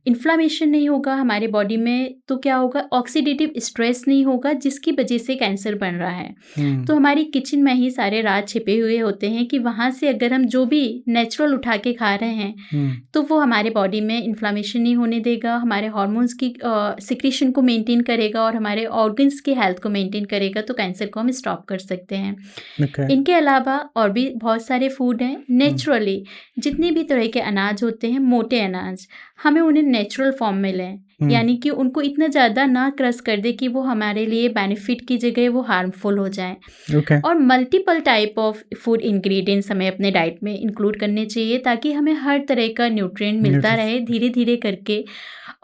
इन्फ्लामेशन नहीं होगा हमारे बॉडी में तो क्या होगा, ऑक्सीडेटिव स्ट्रेस नहीं होगा, जिसकी वजह से कैंसर बन रहा है. तो हमारी किचन में ही सारे राज छिपे हुए होते हैं कि वहाँ से अगर हम जो भी नेचुरल उठा के खा रहे हैं तो वो हमारे बॉडी में इन्फ्लामेशन नहीं होने देगा, हमारे हार्मोन्स की सिक्रीशन को मेंटेन करेगा और हमारे ऑर्गन्स की हेल्थ को मेंटेन करेगा. तो कैंसर को हम स्टॉप कर सकते हैं. इनके अलावा और भी बहुत सारे फूड हैं नेचुरली. जितने भी तरह के अनाज होते हैं, मोटे अनाज, हमें उन्हें नेचुरल फॉर्म में लें, यानी कि उनको इतना ज़्यादा ना क्रश कर दे कि वो हमारे लिए बेनिफिट की जगह वो हार्मफुल हो जाए. और multiple type of food ingredients हमें अपने डाइट में इंक्लूड करने चाहिए, ताकि हमें हर तरह का न्यूट्रिएंट मिलता रहे धीरे धीरे करके,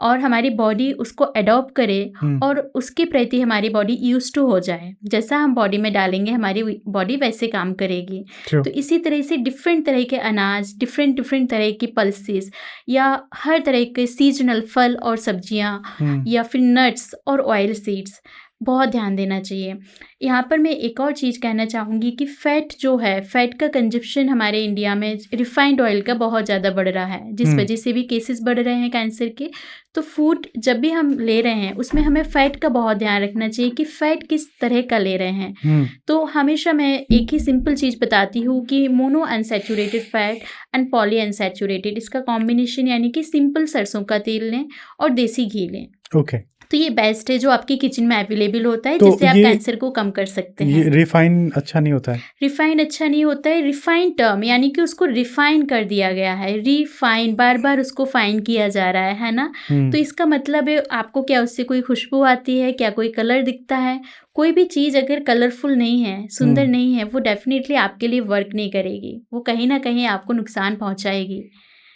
और हमारी बॉडी उसको अडॉप्ट करे और उसके प्रति हमारी बॉडी यूज टू हो जाए. जैसा हम बॉडी में डालेंगे हमारी बॉडी वैसे काम करेगी. तो इसी तरह से डिफरेंट तरह के अनाज, डिफरेंट तरह की पल्सेस, या हर तरह के सीजनल फल और सब्जियां, या फिर नट्स और ऑयल सीड्स, बहुत ध्यान देना चाहिए। यहाँ पर मैं एक और चीज़ कहना चाहूँगी कि फ़ैट जो है, फ़ैट का कंजप्शन हमारे इंडिया में रिफ़ाइंड ऑयल का बहुत ज़्यादा बढ़ रहा है, जिस वजह से भी केसेस बढ़ रहे हैं कैंसर के। तो फूड जब भी हम ले रहे हैं उसमें हमें फ़ैट का बहुत ध्यान रखना चाहिए कि फ़ैट किस तरह का ले रहे हैं। तो हमेशा मैं एक ही सिंपल चीज़ बताती हूँ कि mono unsaturated fat and poly unsaturated, इसका कॉम्बिनेशन यानी कि सिंपल सरसों का तेल लें और देसी घी लें। ओके। तो ये बेस्ट है जो आपकी किचन में अवेलेबल होता है, तो जिससे आप कैंसर को कम कर सकते ये हैं। रिफाइन अच्छा नहीं होता है? रिफाइन अच्छा नहीं होता है। रिफाइन टर्म यानी कि उसको रिफाइन कर दिया गया है, रिफाइन, बार बार उसको फाइन किया जा रहा है ना। तो इसका मतलब है आपको क्या उससे कोई खुशबू आती है, क्या कोई कलर दिखता है? कोई भी चीज़ अगर कलरफुल नहीं है, सुंदर नहीं है, वो डेफिनेटली आपके लिए वर्क नहीं करेगी, वो कहीं ना कहीं आपको नुकसान पहुंचाएगी।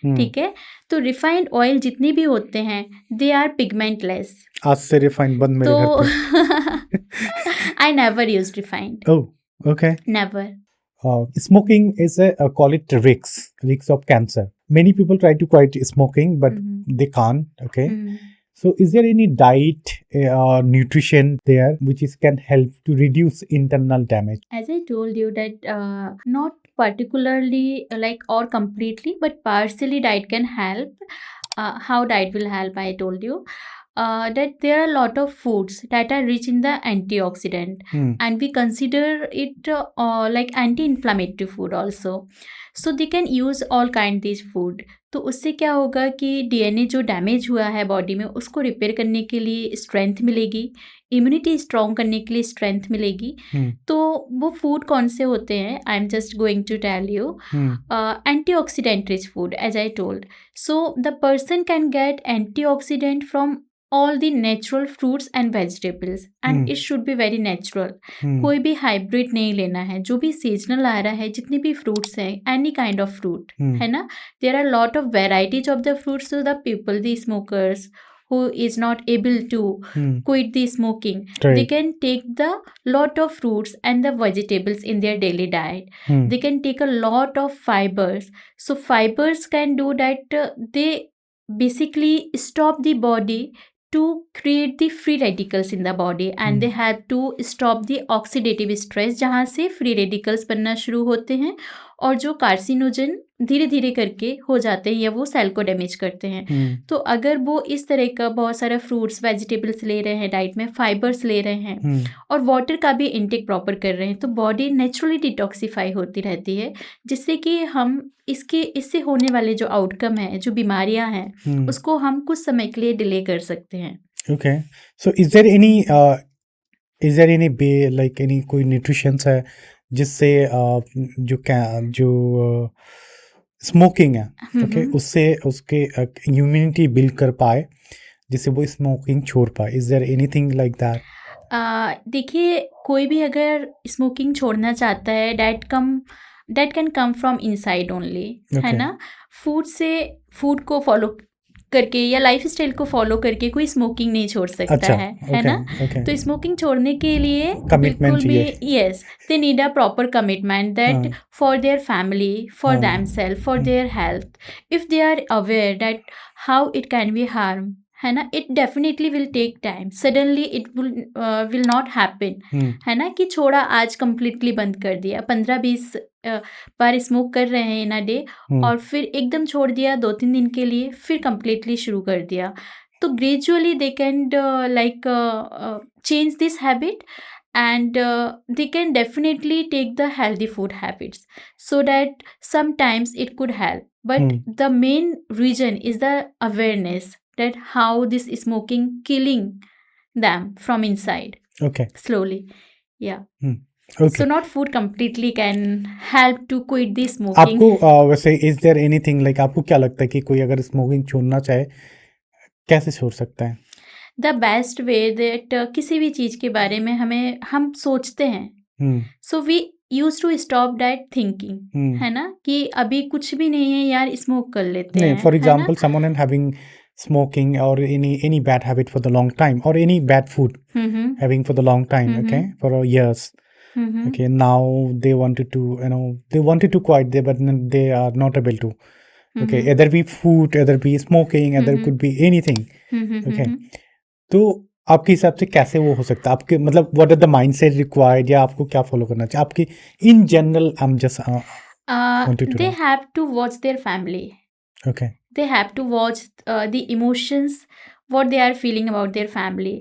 ठीक है, तो रिफाइंड ऑयल जितने भी होते हैं दे आर पिगमेंटलेस। आज से रिफाइंड बंद मेरे घर पे। I never use refined. Oh okay. Never. Smoking is call it risks of cancer. Many people try to quit smoking, but they can't. Okay. So, is there any diet, nutrition there which can help to reduce internal damage? As I told you that not particularly like or completely, but partially diet can help. How diet will help? I told you. That there are a lot of foods that are rich in the antioxidant, and we consider it like anti-inflammatory food also. So they can use all kind these food. तो उससे क्या होगा कि डीएनए जो डैमेज हुआ है बॉडी में उसको रिपेयर करने के लिए स्ट्रेंथ मिलेगी, इम्यूनिटी स्ट्रॉन्ग करने के लिए स्ट्रेंथ मिलेगी। तो वो फूड कौन से होते हैं? I am just going to tell you. Antioxidant rich food, as I told. So the person can get antioxidant from all the natural fruits and vegetables, and it should be very natural. कोई भी हाइब्रिड नहीं लेना है, जो भी सीजनल आ रहा है, जितने भी फ्रूट्स हैं, एनी काइंड ऑफ फ्रूट है ना। There are lot of varieties of the fruits, so the people, the smokers who is not able to quit the smoking, they can take the lot of fruits and the vegetables in their daily diet. They can take a lot of fibers. So fibers can do that, they basically stop the body to create the free radicals in the body, and they have to stop the oxidative stress, जहाँ से फ्री रेडिकल्स बनना शुरू होते हैं और जो कार्सिनोजन धीरे धीरे करके हो जाते हैं या वो सेल को डैमेज करते हैं। तो अगर वो इस तरह का बहुत सारा फ्रूट्स वेजिटेबल्स ले रहे हैं डाइट में, फाइबर्स ले रहे हैं और वाटर का भी इनटेक प्रॉपर कर रहे हैं, तो बॉडी नेचुरली डिटॉक्सीफाई होती रहती है, जिससे कि हम इससे होने वाले जो आउटकम है, जो बीमारियां हैं, उसको हम कुछ समय के लिए डिले कर सकते हैं। Okay, so is there any way like any कोई न्यूट्रिशंस है जिससे जो स्मोकिंग है, ओके, उससे उसके इम्यूनिटी बिल्ड कर पाए, जिससे वो स्मोकिंग छोड़ पाए? Is there anything like that? देखिए, कोई भी अगर स्मोकिंग छोड़ना चाहता है, that can come from inside only, है ना। फूड को फॉलो करके या लाइफ स्टाइल को फॉलो करके कोई स्मोकिंग नहीं छोड़ सकता है ना। तो स्मोकिंग छोड़ने के लिए बिल्कुल भी yes, they need a proper commitment that for their family, for themselves, for their health. If they are aware that how it can be harm, है ना, it definitely will take time, suddenly it will not happen, है ना, कि छोड़ा आज कंप्लीटली बंद कर दिया, 15-20 बार स्मोक कर रहे हैं इन अ डे और फिर एकदम छोड़ दिया 2-3 दिन के लिए, फिर कंप्लीटली शुरू कर दिया। तो gradually they can like change this habit and they can definitely take the healthy food habits, so that sometimes it could help, but the main reason is the awareness that how this smoking killing them from inside, okay, slowly, yeah. Okay. So not food completely can help to quit the smoking. आपको वैसे is there anything like आपको क्या लगता है कि कोई अगर स्मोकिंग छोड़ना चाहे कैसे छोड़ सकता है? द बेस्ट वे दैट किसी भी चीज़ के बारे में हम सोचते हैं, so we use to stop that thinking, है ना, कि अभी कुछ भी नहीं है यार, स्मोक कर लेते हैं। For example someone and having smoking or any bad habit for the long time, or any bad food having for the long time, okay, for years, okay, now they wanted to quit, but they are not able to, okay, either be food, either be smoking, either could be anything, okay. तो आपके हिसाब से कैसे वो हो सकता है? आपके मतलब what are the mindset required, या आपको क्या फॉलो करना चाहिए आपकी in general? I am just wanted to They know. have to watch their family. Okay. They have to watch the emotions, what they are feeling about their family,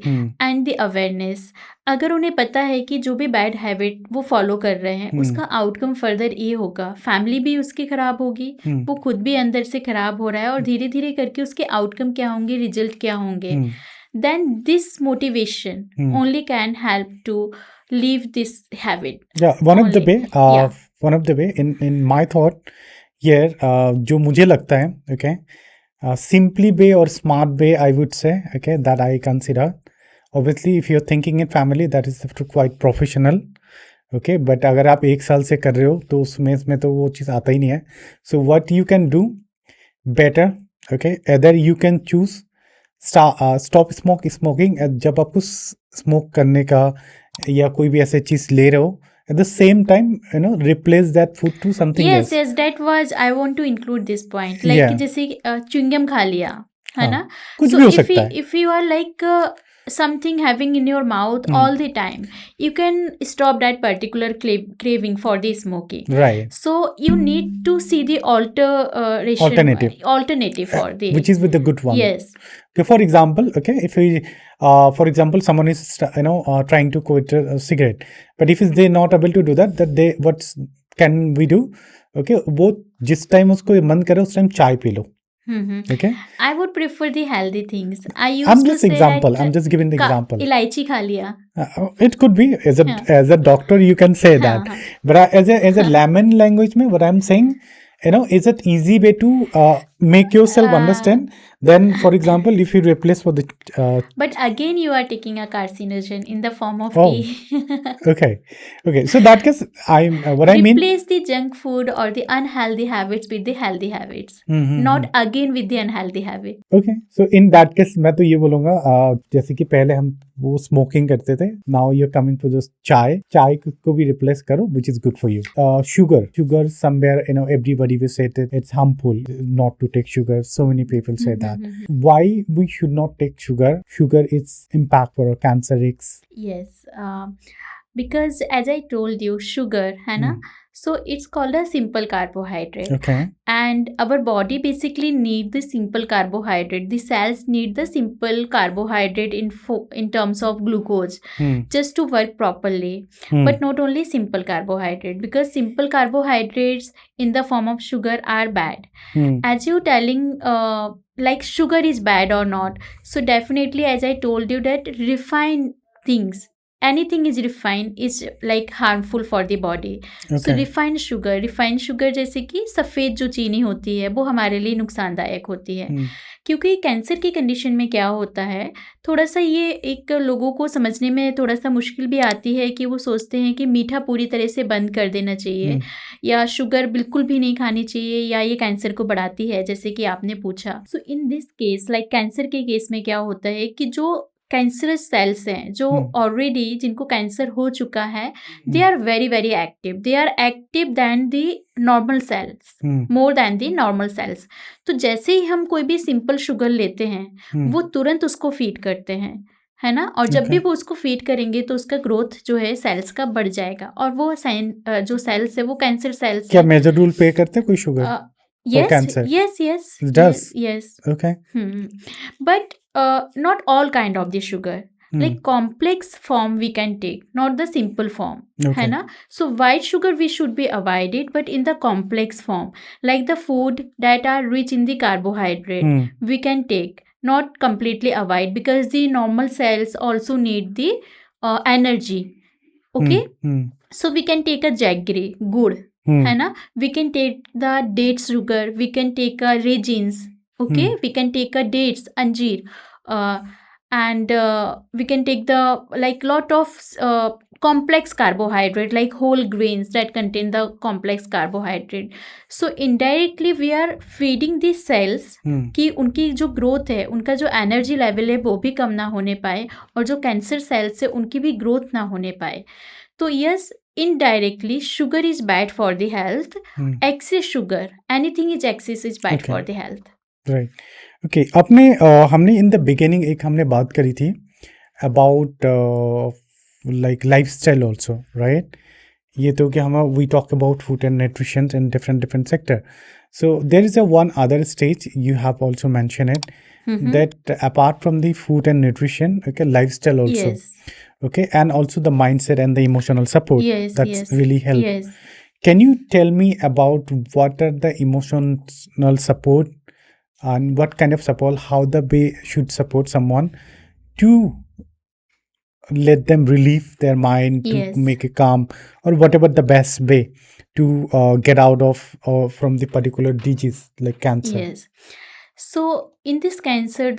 and the awareness. अगर उन्हें पता है कि जो भी बैड हैबिट वो फॉलो कर रहे हैं उसका आउटकम फर्दर ये होगा, फैमिली भी उसकी खराब होगी, वो खुद भी अंदर से खराब हो रहा है और धीरे धीरे करके उसके आउटकम क्या होंगे, रिजल्ट क्या होंगे, then this motivation only can help to leave this habit. Yeah, one of the way in my thought here, जो मुझे लगता है, okay, simply way or smart way I would say, okay, that I consider. Obviously if you're thinking in family, that is quite professional, okay, but अगर आप 1 साल से कर रहे हो तो उसमें तो वो चीज़ आता ही नहीं है. So what you can do better, okay, either you can choose stop smoking. जब आपको स्मोक करने का या कोई भी ऐसे चीज ले रहे हो, at the same time replace that food to something else. Yes, that was I want to include this point, like Yeah. जैसे च्युइंगम खा लिया है ना, कुछ so भी हो if सकता है. if you are like something having in your mouth all the time, you can stop that particular craving for the smoking, Right. so you need to see the alternative for the which is with the good one. Yes. Okay, for example, okay, if we for example someone is trying to quit a cigarette, but if they're not able to do that they what can we do? Okay, वो जिस टाइम उसको मन करे उस टाइम चाय P low. Okay, I would prefer the healthy things. I'm just example. I'm just giving the example. इलायची खा लिया. It could be as a doctor you can say that, but as a layman language में what I'm saying, is it easy way to make yourself understand? Then for example if you replace for the but again you are taking a carcinogen in the form of tea. okay, so that case I mean, replace the junk food or the unhealthy habits with the healthy habits, not again with the unhealthy habit. Okay, so in that case मैं तो ये बोलूँगा, जैसे कि पहले हम वो स्मोकिंग करते थे, now you're coming to this चाय को भी replace करो, which is good for you. Sugar somewhere everybody will say that it's harmful not to take sugar. So many people say that. Why we should not take sugar? Sugar is impact for cancer risks. Yes, because as I told you, sugar है ना, so it's called a simple carbohydrate. Okay. And our body basically need the simple carbohydrate. The cells need the simple carbohydrate in terms of glucose just to work properly. But not only simple carbohydrate, because simple carbohydrates in the form of sugar are bad. As you telling like sugar is bad or not, so definitely as I told you that refined things, anything is refined is like harmful for the body. So refined sugar जैसे कि सफ़ेद जो चीनी होती है वो हमारे लिए नुकसानदायक होती है. क्योंकि कैंसर की कंडीशन में क्या होता है, थोड़ा सा ये एक लोगों को समझने में थोड़ा सा मुश्किल भी आती है कि वो सोचते हैं कि मीठा पूरी तरह से बंद कर देना चाहिए या शुगर बिल्कुल भी नहीं खानी चाहिए या ये कैंसर को बढ़ाती है, जैसे कि आपने पूछा. So in this case like cancer के केस में क्या होता है कि जो कैंसरस सेल्स हैं जो ऑलरेडी जिनको कैंसर हो चुका है, they are very very active. They are active than the normal cells, more than the normal cells. तो जैसे ही हम कोई भी सिंपल शुगर लेते हैं वो तुरंत उसको फीड करते हैं, है ना, और जब भी वो उसको फीड करेंगे तो उसका ग्रोथ जो है सेल्स का बढ़ जाएगा और वो जो सेल्स है वो कैंसर सेल्स. क्या मेजर रोल प्ले करते हैं कोई sugar? Yes. It does. Yes. Okay. But not all kind of the sugar. Like complex form we can take, not the simple form. है ना? So white sugar we should be avoided, but in the complex form, like the food that are rich in the carbohydrate, we can take. Not completely avoid, because the normal cells also need the energy. Okay. So we can take a jaggery, good. है ना, we can take the dates sugar, we can take a raisins, okay, we can take a dates अंजीर, and we can take the like lot of complex carbohydrate like whole grains that contain the complex carbohydrate. So indirectly we are feeding the cells कि उनकी जो ग्रोथ है, उनका जो एनर्जी लेवल है वो भी कम ना होने पाए और जो कैंसर सेल्स है उनकी भी ग्रोथ ना होने पाए. तो yes, indirectly sugar is bad for the health. Excess sugar, anything is excess is bad for the health. Right. Okay. हमने in the beginning एक हमने बात करी थी about like lifestyle also, right? ये तो कि हम we talk about food and nutrition in different sector. So there is a one other stage you have also mentioned it, that apart from the food and nutrition, okay, lifestyle also, Yes. okay, and also the mindset and the emotional support. Yes. That's Yes. really help. Yes. Can you tell me about what are the emotional support and what kind of support, how the way should support someone to let them relieve their mind, to Yes. make it calm, or whatever the best way to get out of from the particular disease like cancer? Yes. So in this cancer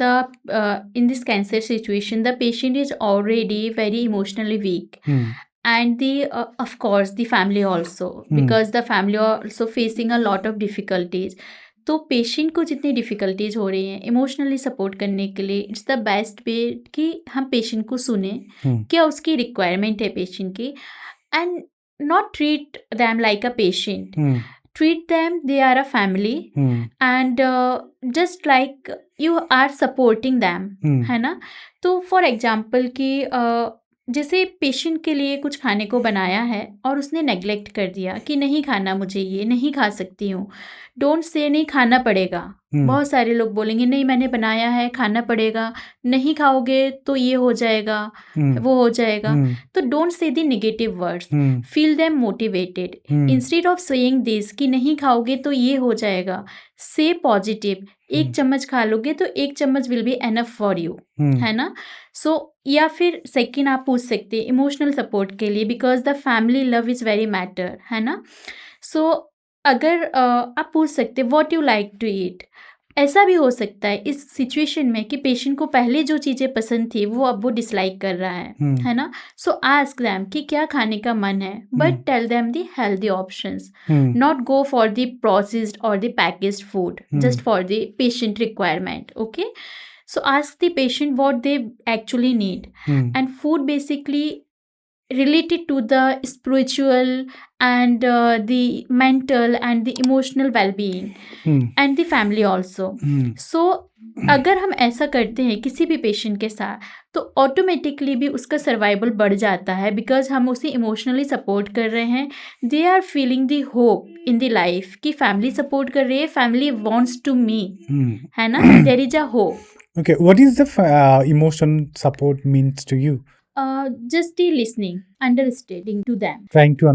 situation, the patient is already very emotionally weak, and of course the family also, because the family are also facing a lot of difficulties. तो पेशेंट को जितनी डिफ़िकल्टीज़ हो रही हैं इमोशनली सपोर्ट करने के लिए, इट्स द बेस्ट वे कि हम पेशेंट को सुने, क्या उसकी रिक्वायरमेंट है पेशेंट की, and not treat them like a patient, treat them they are a family, and just like you are supporting them, है ना. तो फॉर एग्जाम्पल कि जैसे पेशेंट के लिए कुछ खाने को बनाया है और उसने नेग्लेक्ट कर दिया कि नहीं खाना, मुझे ये नहीं खा सकती हूँ, डोंट से नहीं खाना पड़ेगा. बहुत सारे लोग बोलेंगे नहीं मैंने बनाया है खाना पड़ेगा, नहीं खाओगे तो ये हो जाएगा, वो हो जाएगा. तो don't say the negative words, feel them motivated. Instead of saying this कि नहीं खाओगे तो ये हो जाएगा, से पॉजिटिव, एक चम्मच खा लोगे तो एक चम्मच will be enough for you, है ना. सो या फिर सेकंड आप पूछ सकते हैं इमोशनल सपोर्ट के लिए, because the family love is very matter, है ना. सो अगर आप पूछ सकते what you like to eat. ऐसा भी हो सकता है इस सिचुएशन में कि पेशेंट को पहले जो चीज़ें पसंद थी वो अब वो डिसलाइक कर रहा है ना. सो आस्क देम कि क्या खाने का मन है, but tell them the healthy options, not go for the processed और the packaged food just for the patient requirement. Okay, so ask the patient what they actually need, and food basically related to the spiritual and the mental and the emotional well-being and the family also. So अगर हम ऐसा करते हैं किसी भी पेशेंट के साथ तो ऑटोमेटिकली भी उसका सर्वाइवल बढ़ जाता है, बिकॉज हम उसे इमोशनली सपोर्ट कर रहे हैं. They are feeling the hope in the life कि फैमिली सपोर्ट कर रही है, फैमिली वांट्स टू मी, है ना. There is a hope. Okay, what is the emotion support means to you? Just the listening, understanding to them, trying to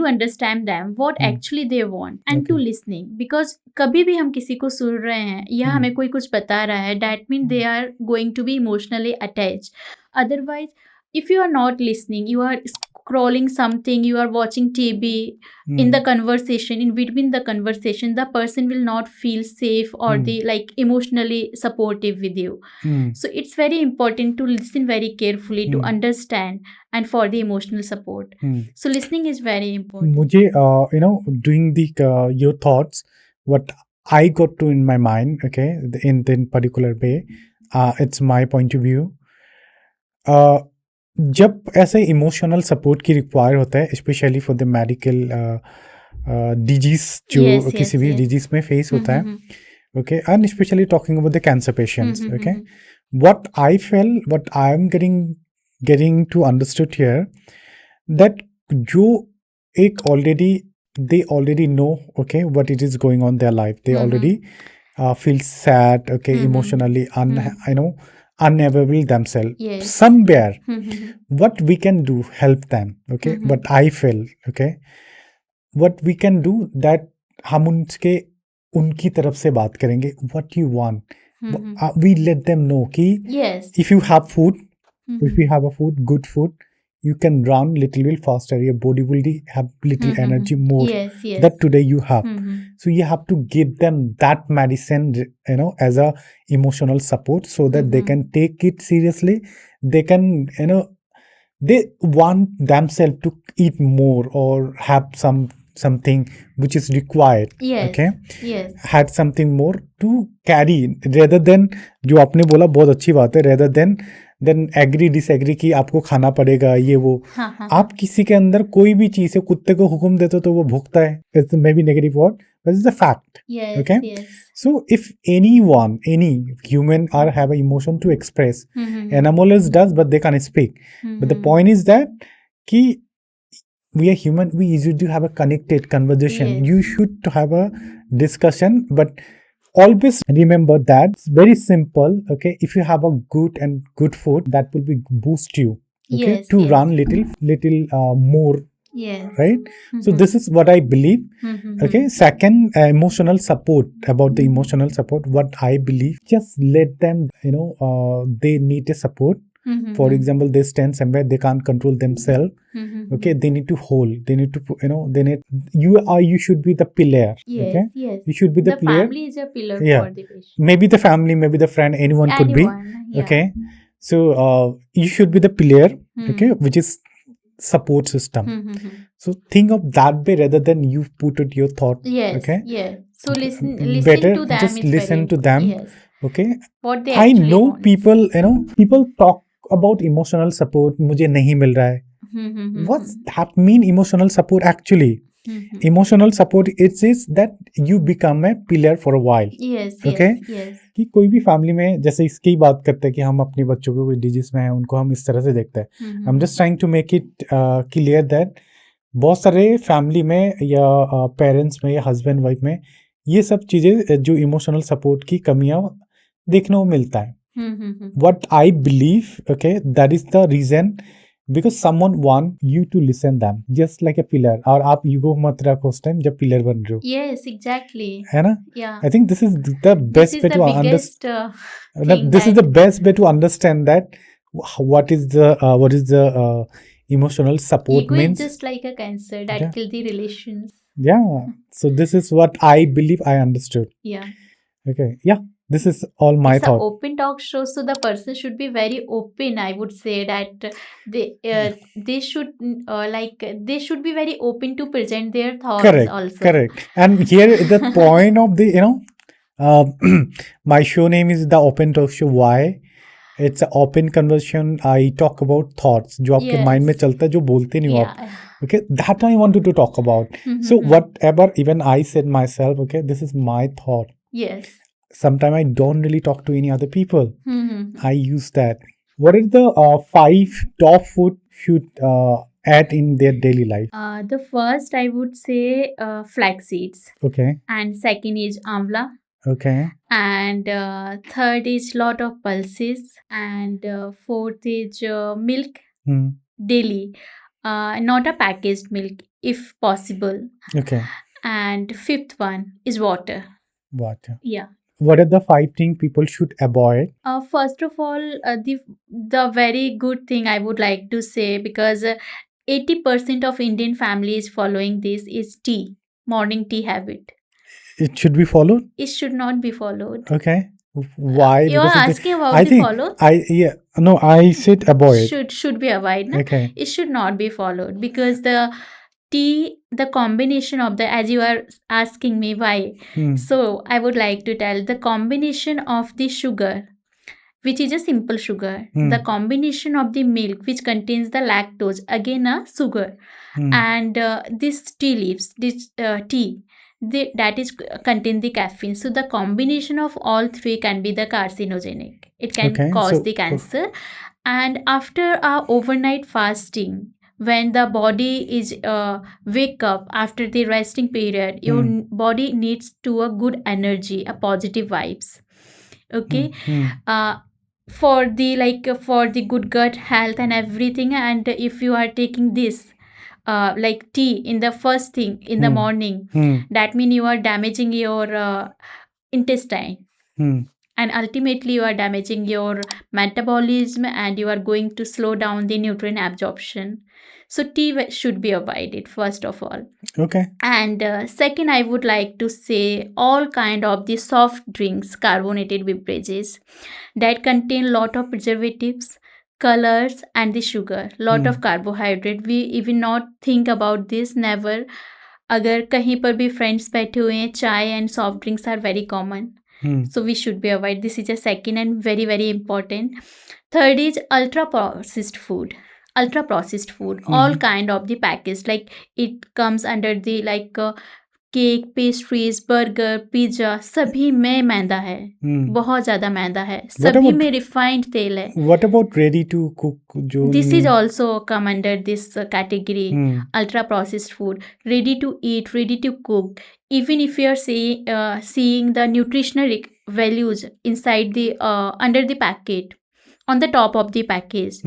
understand them what actually they want, and to listening, because कभी भी हम किसी को सुन रहे हैं या हमें कोई कुछ बता रहा है, that means they are going to be emotionally attached. Otherwise, if you are not listening, you are scrolling something, you are watching TV, in the conversation, in between the conversation, the person will not feel safe or the like emotionally supportive with you. So it's very important to listen very carefully to understand and for the emotional support. So listening is very important. मुझे doing the your thoughts, what I got to in my mind, okay, in particular way, it's my point of view. जब ऐसे इमोशनल सपोर्ट की रिक्वायर होता है, specially for the medical disease जो किसी भी डिजीज में फेस होता है, okay, and specially talking about the cancer patients, okay, what I feel, what I am getting to understood here, that जो एक they already know, okay, what it is going on in their life, they already feel sad, okay, emotionally unavailable themselves somewhere. What we can do, help them, okay. But I feel, okay, what we can do that हम उनकी तरफ से बात करेंगे, what you want, we let them know कि if you have food, if you have a food, good food, you can run little bit faster, your body will have little energy more that today you have. So you have to give them that medicine, as a emotional support, so that they can take it seriously. They can, they want themselves to eat more or have something which is required, okay, had something more to carry, rather than जो आपने बोला बहुत अच्छी बात है, rather than एग्री डिसएग्री कि आपको खाना पड़ेगा ये वो. आप किसी के अंदर कोई भी चीज़ है, कुत्ते को हुक्म देते तो वो भूखता है, may be negative word, but it's a fact. Yes. Okay. Yes. So if anyone, any human or have an emotion to express, animals does, but they can't speak. But the point is that ki we are human, we usually have a connected conversation. Yes. You should have a discussion, but always remember that it's very simple. Okay, if you have a good food, that will be boost you. Okay, Yes. to Yes. run little more, Yes. right? So this is what I believe. Okay, second, emotional support. About the emotional support, what I believe, just let them, they need a support. For example, they stand somewhere, they can't control themselves. Okay, they need to hold, they need to, they need, you should be the pillar. Yes. Okay, Yes. you should be the pillar. Family is a pillar Yeah. for the patient. Maybe the family, maybe the friend, anyone could be. Yeah. Okay, so you should be the pillar. Okay, which is support system. So think of that way rather than you put it your thought. Yes. Okay, Yes. So listen better to them. just is listen very to them. Yes. Okay, What they I actually know want. people talk about emotional support. मुझे नहीं मिल रहा है. What's that mean? Emotional support actually. Emotional support is that you become a pillar for a while. Yes. Okay? Yes. Yes. कि कोई भी फैमिली में जैसे इसकी बात करते हैं कि हम अपने बच्चों को कोई डिजीज में है उनको हम इस तरह से देखते हैं. I am just trying to make it clear that बहुत सारे फैमिली में या पेरेंट्स में या हस्बैंड वाइफ में ये सब चीज़ें जो इमोशनल सपोर्ट की कमियां देखने को मिलता है. What I believe, okay, that is the reason because someone want you to listen them just like a pillar. और आप ego मत रखो उस टाइम जब पिलर बन रहे हो. Yes, exactly. है ना? Yeah. I think this is the best way to understand. This is the best way to understand that what is the emotional support Ego means. is just like a cancer that kill the relations. Yeah. So this is what I believe I understood. Yeah. Okay. Yeah. This is all my It's thought. an open talk show, so the person should be very open. I would say that they should they should be very open to present their thoughts. Also. Correct. And here the point of the my show name is the Open Talk Show. Why? It's an open conversation. I talk about thoughts जो आपके mind में चलता है जो बोलते नहीं हो आप. Okay, that I wanted to talk about. So whatever even I said myself, okay, this is my thought. Yes. Sometimes I don't really talk to any other people. I use that. What is the 5 top food should add in their daily life? The first I would say flax seeds. Okay. And second is amla. Okay. And third is lot of pulses. And fourth is milk daily. Not a packaged milk if possible. Okay. And fifth one is water. Water. Yeah. What are the 5 things people should avoid? First of all, the very good thing I would like to say, because 80% of Indian families following this is tea, morning tea habit. It should be followed? It should not be followed. Okay. Why? You are asking about the follow? I said avoid. Should be avoid. Na? Okay. It should not be followed because the tea, the combination of as you are asking me why. So I would like to tell the combination of the sugar, which is a simple sugar, the combination of the milk, which contains the lactose, again a sugar, and this tea leaves, this tea, that is contain the caffeine. So the combination of all three can be the carcinogenic. It can cause the cancer. And after our overnight fasting, when the body is wake up after the resting period, your body needs to a good energy, a positive vibes. Okay. For the good gut health and everything. And if you are taking this like tea in the first thing in the morning, that means you are damaging your intestine. And ultimately you are damaging your metabolism and you are going to slow down the nutrient absorption. So tea should be avoided first of all. Okay. And second, I would like to say all kind of the soft drinks, carbonated beverages that contain lot of preservatives, colors and the sugar, lot of carbohydrate. We even not think about this, never. अगर कहीं पर भी friends बैठे हुए हैं, chai and soft drinks are very common. So we should be avoid. This is a second and very, very important. Third is ultra processed food, all kind of the package, like it comes under the cake, pastries, burger, pizza सभी में मैदा है, बहुत ज़्यादा मैदा है, सभी में रिफाइंड तेल है। What about ready to cook जो This is also come under this category, ultra processed food, ready to eat, ready to cook. Even if you are seeing the nutritional values inside the under the packet, on the top of the package,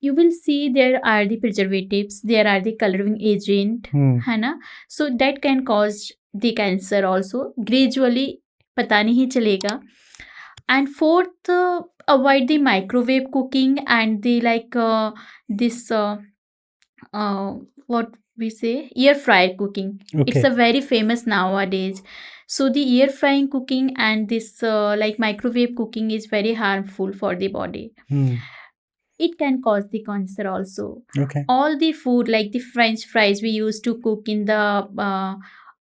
you will see there are the preservatives, there are the coloring agent, है ना? So that can cause the cancer also gradually, पता नहीं चलेगा. And fourth, avoid the microwave cooking and the this what we say, air fryer cooking. Okay. It's a very famous nowadays. So the air frying cooking and this like microwave cooking is very harmful for the body. It can cause the cancer also. Okay. All the food like the French fries we used to cook in the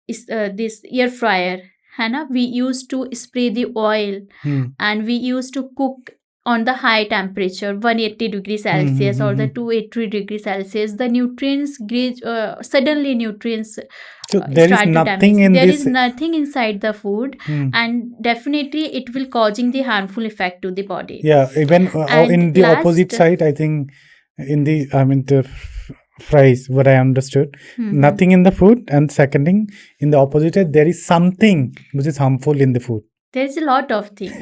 this air fryer, है ना? We used to spray the oil and we used to cook on the high temperature, 180 degrees Celsius or the 280 degrees Celsius. The nutrients suddenly nutrients so there is nothing in there this. is nothing inside the food, and definitely it will causing the harmful effect to the body. Yeah, even in the opposite side, I think in the the fries, what I understood, nothing in the food, and second thing, in the opposite side, there is something which is harmful in the food. There's a lot of things.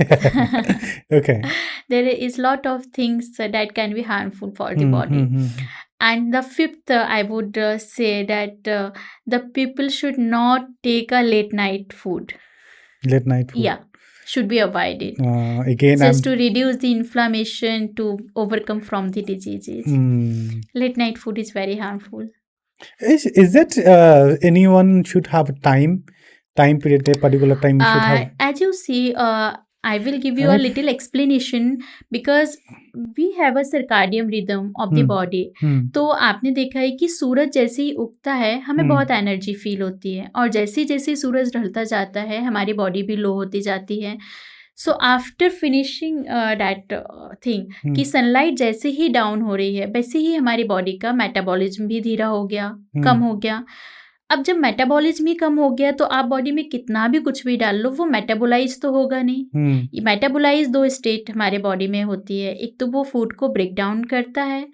Okay. There is lot of things that can be harmful for the body. And the fifth, I would say that the people should not take a late night food. Late night food. Yeah, should be avoided. Again, just to reduce the inflammation, to overcome from the diseases. Late night food is very harmful. Is that anyone should have time period, a particular time you should have? As you see, I will give you a little explanation because we have a circadian rhythm of the body. तो आपने देखा है कि सूरज जैसे ही उगता है हमें बहुत एनर्जी फील होती है, और जैसे जैसे सूरज ढलता जाता है हमारी बॉडी भी लो होती जाती है. So after finishing that thing कि सनलाइट जैसे ही डाउन हो रही है वैसे ही हमारी बॉडी का मेटाबॉलिज्म भी धीरा हो गया, कम हो गया. अब जब मेटाबॉलिज्म ही कम हो गया तो आप बॉडी में कितना भी कुछ भी डाल लो वो मेटाबोलाइज तो होगा नहीं. मेटाबोलाइज 2 स्टेट हमारे बॉडी में होती है. एक तो वो फूड को ब्रेक डाउन करता है,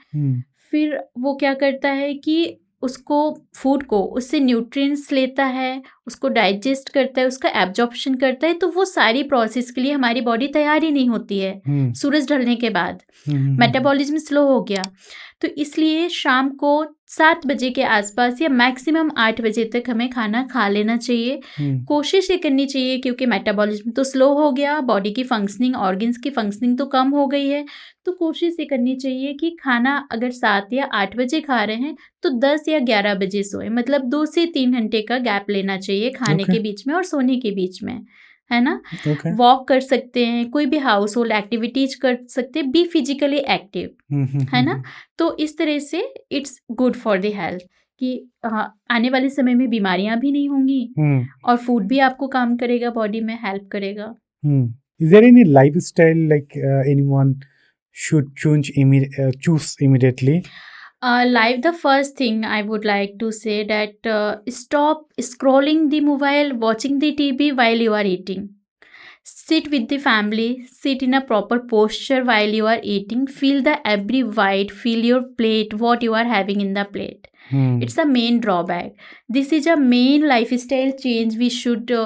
फिर वो क्या करता है कि उसको फूड को उससे न्यूट्रिएंट्स लेता है, उसको डाइजेस्ट करता है, उसका एब्जॉर्प्शन करता है. तो वो सारी प्रोसेस के लिए हमारी बॉडी तैयार ही नहीं होती है. सूरज ढलने के बाद मेटाबॉलिज्म स्लो हो गया. तो इसलिए शाम को 7 बजे के आसपास या मैक्सिमम 8 बजे तक हमें खाना खा लेना चाहिए. कोशिश ये करनी चाहिए क्योंकि मेटाबॉलिज्म तो स्लो हो गया, बॉडी की फंक्शनिंग, ऑर्गन्स की फंक्शनिंग तो कम हो गई है. तो कोशिश ये करनी चाहिए कि खाना अगर 7 या 8 बजे खा रहे हैं तो 10 या 11 बजे सोए. मतलब 2 से 3 घंटे का गैप लेना चाहिए खाने के बीच में और सोने के बीच में, है ना. वॉक कर सकते हैं, कोई भी हाउस होल्ड एक्टिविटीज कर सकते हैं, बी फिजिकली एक्टिव, है ना. तो इस तरह से it's good for the health कि आने वाले समय में बीमारियां भी नहीं होंगी और फूड भी आपको काम करेगा, बॉडी में हेल्प करेगा. Is there any lifestyle like anyone should choose immediately? The first thing I would like to say that stop scrolling the mobile, watching the TV while you are eating. Sit with the family, sit in a proper posture while you are eating. Feel the every bite, feel your plate, what you are having in the plate. It's a main drawback. This is a main lifestyle change we should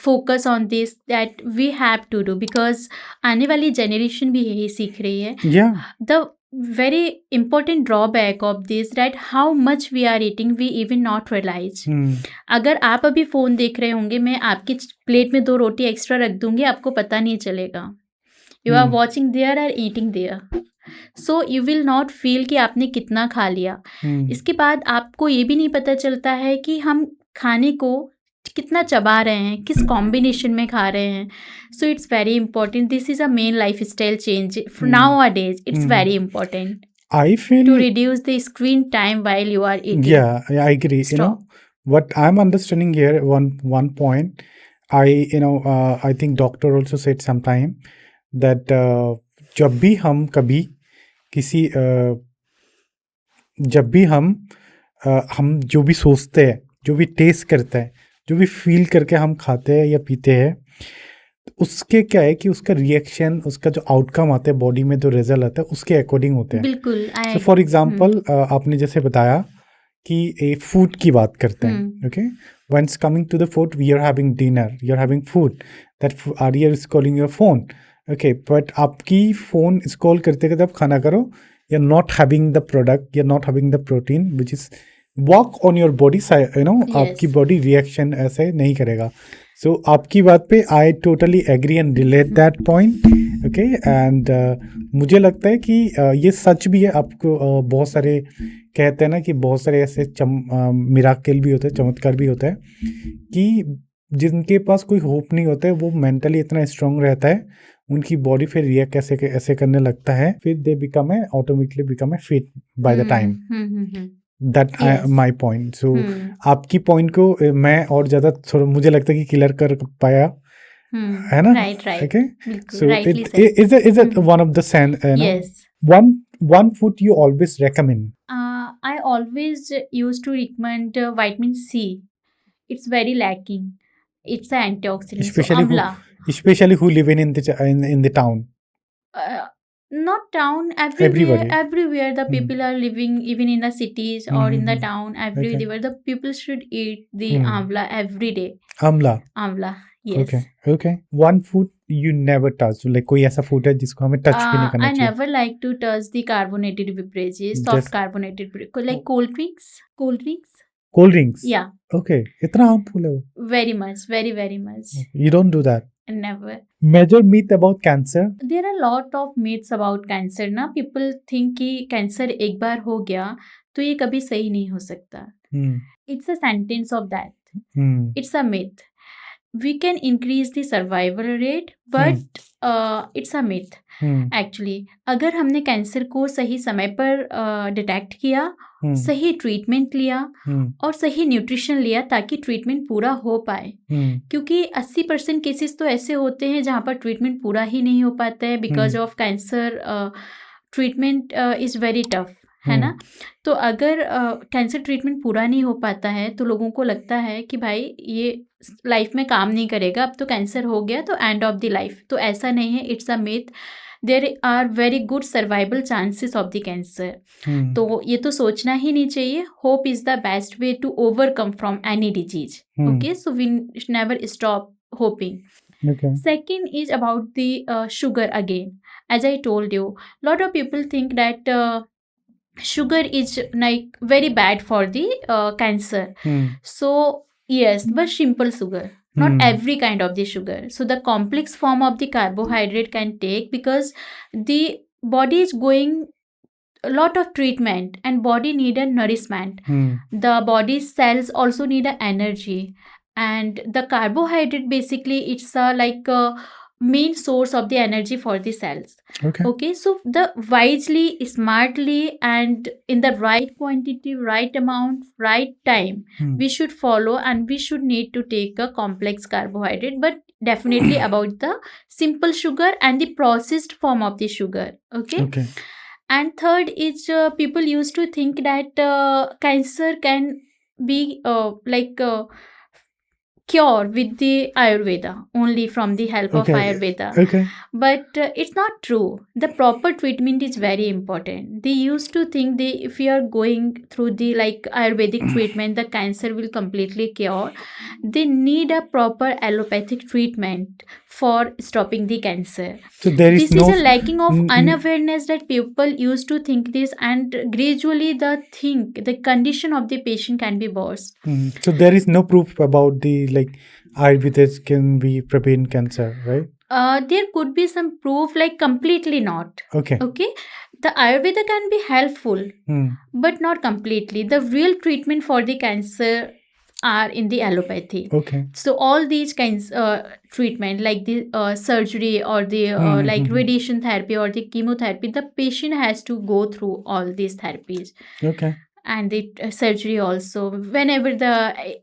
focus on this, that we have to do, because आने वाली generation भी यही सीख रही है. Yeah. The very important drawback of this that how much we are eating we even not realize. अगर आप अभी फ़ोन देख रहे होंगे, मैं आपकी प्लेट में 2 रोटी एक्स्ट्रा रख दूंगी, आपको पता नहीं चलेगा. You are watching there or eating there. So you will not feel कि आपने कितना खा लिया. इसके बाद आपको ये भी नहीं पता चलता है कि हम खाने को कितना चबा रहे हैं, किस कॉम्बिनेशन में खा रहे हैं. So it's very important. This is a main life style change nowadays. It's very important. I feel to reduce the screen time while you are eating. Yeah, I agree. Stop. You know what I'm understanding here. One point, I think doctor also said sometime that जब भी हम कभी किसी जब भी हम जो भी सोचते हैं जो भी टेस्ट करता है, जो भी फील करके हम खाते हैं या पीते हैं, उसके क्या है कि उसका रिएक्शन, उसका जो आउटकम आता है बॉडी में, जो रिजल्ट आता है उसके अकॉर्डिंग होते हैं। बिल्कुल सो फॉर एग्जांपल आपने जैसे बताया कि एक फूड की बात करते हैं, okay, once coming to the food, we are having dinner, you are having food, that आर्यर is calling your phone, okay, but आपकी फोन स्क्रॉल करते करते आप खाना करो, you are not having the product, you are not having the protein which is work on your body, you know, आपकी बॉडी रिएक्शन ऐसे नहीं करेगा। सो आपकी बात पे I totally agree and relate that point, okay, and मुझे लगता है कि ये सच भी है। आपको बहुत सारे कहते हैं ना कि बहुत सारे ऐसे मिराकल भी होते हैं, चमत्कार भी होता है कि जिनके पास कोई होप नहीं होता है, वो मेंटली इतना स्ट्रांग रहता है, उनकी बॉडी फिर रिएक्ट ऐसे करने लगता है, फिर they become a automatically become a fit by the time. That my point. So आपकी पॉइंट को मैं और ज्यादा थोड़ा मुझे लगता है कि क्लियर कर पाया, है ना? Right Okay, so is it one of the one food you always recommend? I always used to recommend vitamin C. It's very lacking. It's an antioxidant. Especially so, especially who live in the town. Not town, everywhere the people are living, even in the cities or in the town, everywhere the people should eat the amla every day. Amla, yes. Okay. One food you never touch, like कोई ऐसा food है जिसको हमें touch भी नहीं करना चाहिए? I never like to touch the carbonated beverages, soft carbonated, like cold drinks. Yeah. Okay. इतना harmful है वो? Very much, very much. You don't do that? Never. Major myth about cancer? There are a lot of myths about cancer ना. People think कि cancer एक बार हो गया तो ये कभी सही नहीं हो सकता. It's a sentence of death. It's a myth. We can increase the survival rate, but it's a myth. Actually, अगर हमने कैंसर को सही समय पर डिटेक्ट किया, सही ट्रीटमेंट लिया और सही न्यूट्रिशन लिया ताकि ट्रीटमेंट पूरा हो पाए, क्योंकि 80% केसेस तो ऐसे होते हैं जहाँ पर ट्रीटमेंट पूरा ही नहीं हो पाता है because of cancer. Treatment is very tough, है ना। तो अगर कैंसर ट्रीटमेंट पूरा नहीं हो पाता है तो लोगों को लगता है कि भाई ये लाइफ में काम नहीं करेगा, अब तो कैंसर हो गया तो एंड ऑफ द लाइफ। तो ऐसा नहीं है, it's a myth. There are very good survival chances of the cancer. तो ये तो सोचना ही नहीं चाहिए। Hope is the best way to overcome from any disease. Okay, so we never stop hoping. Second is about the sugar again. As I told you, lot of people think that sugar is like very bad for the cancer. So yes, but simple sugar, not every kind of the sugar. So the complex form of the carbohydrate can take, because the body is going a lot of treatment and body need a nourishment. The body's cells also need a energy, and the carbohydrate basically it's like a main source of the energy for the cells. Okay, so the wisely, smartly, and in the right quantity, right amount, right time, we should follow, and we should need to take a complex carbohydrate, but definitely about the simple sugar and the processed form of the sugar. Okay. And third is people used to think that cancer can be cure with the Ayurveda, only from the help of Ayurveda. But it's not true. The proper treatment is very important. They used to think if you are going through the Ayurvedic treatment, the cancer will completely cure. They need a proper allopathic treatment for stopping the cancer. So this is a lacking of unawareness that people used to think this, and gradually the condition of the patient can be worse. So there is no proof about the Ayurveda can be prevent cancer, right? There could be some proof, completely not. Okay. The Ayurveda can be helpful, but not completely. The real treatment for the cancer are in the allopathy. So all these kinds treatment, like the surgery or the radiation therapy or the chemotherapy, the patient has to go through all these therapies. And the surgery also, whenever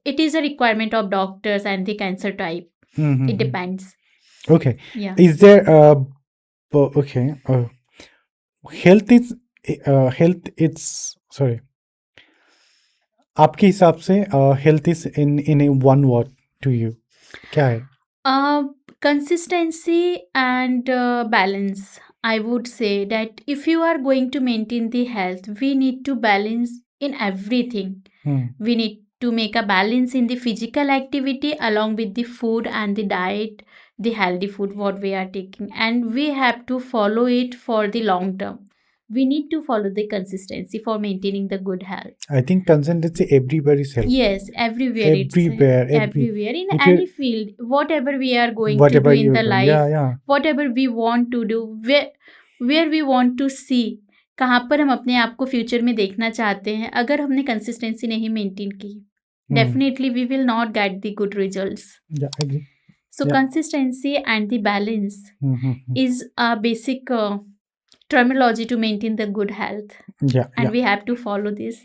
it is a requirement of doctors and the cancer type. It depends. Yeah. Is there health is sorry, आपके हिसाब से health is in a one word to you, क्या है? Consistency and balance. I would say that if you are going to maintain the health, we need to balance in everything. We need to make a balance in the physical activity along with the food and the diet, the healthy food what we are taking, and we have to follow it for the long term. We need to follow the consistency for maintaining the good health. I think consistency everybody's health. Yes, everywhere everywhere in if you're- any field, whatever we are going whatever to do in you the do. life, Yeah. whatever we want to do, where we want to see, कहाँ पर हम अपने आप को फ्यूचर में देखना चाहते हैं, अगर हमने कंसिस्टेंसी नहीं मेंटेन की, definitely we will not get the good results. Yeah, I agree. So Yeah. consistency and the balance is a basic terminology to maintain the good health, Yeah. and we have to follow this.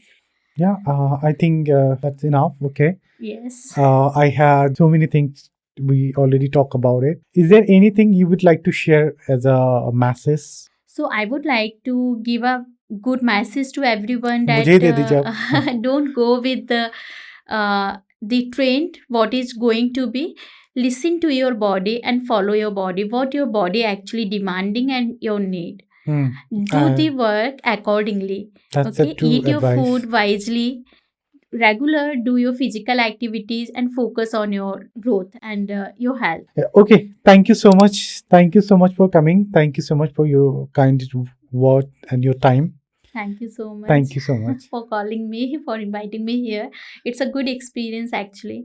Yeah, I think that's enough. Okay. Yes. I had so many things. We already talked about it. Is there anything you would like to share as a message? So I would like to give a good message to everyone मुझे दे दीजिए that don't go with the trend what is going to be. Listen to your body and follow your body, what your body actually demanding and your need. Do the work accordingly. That's Okay, a true eat your advice. food wisely, regular, do your physical activities, and focus on your growth and your health. Yeah, okay, thank you so much. Thank you so much for coming. Thank you so much for your kind word and your time. Thank you so much. Thank you so much. For calling me, for inviting me here. It's a good experience actually.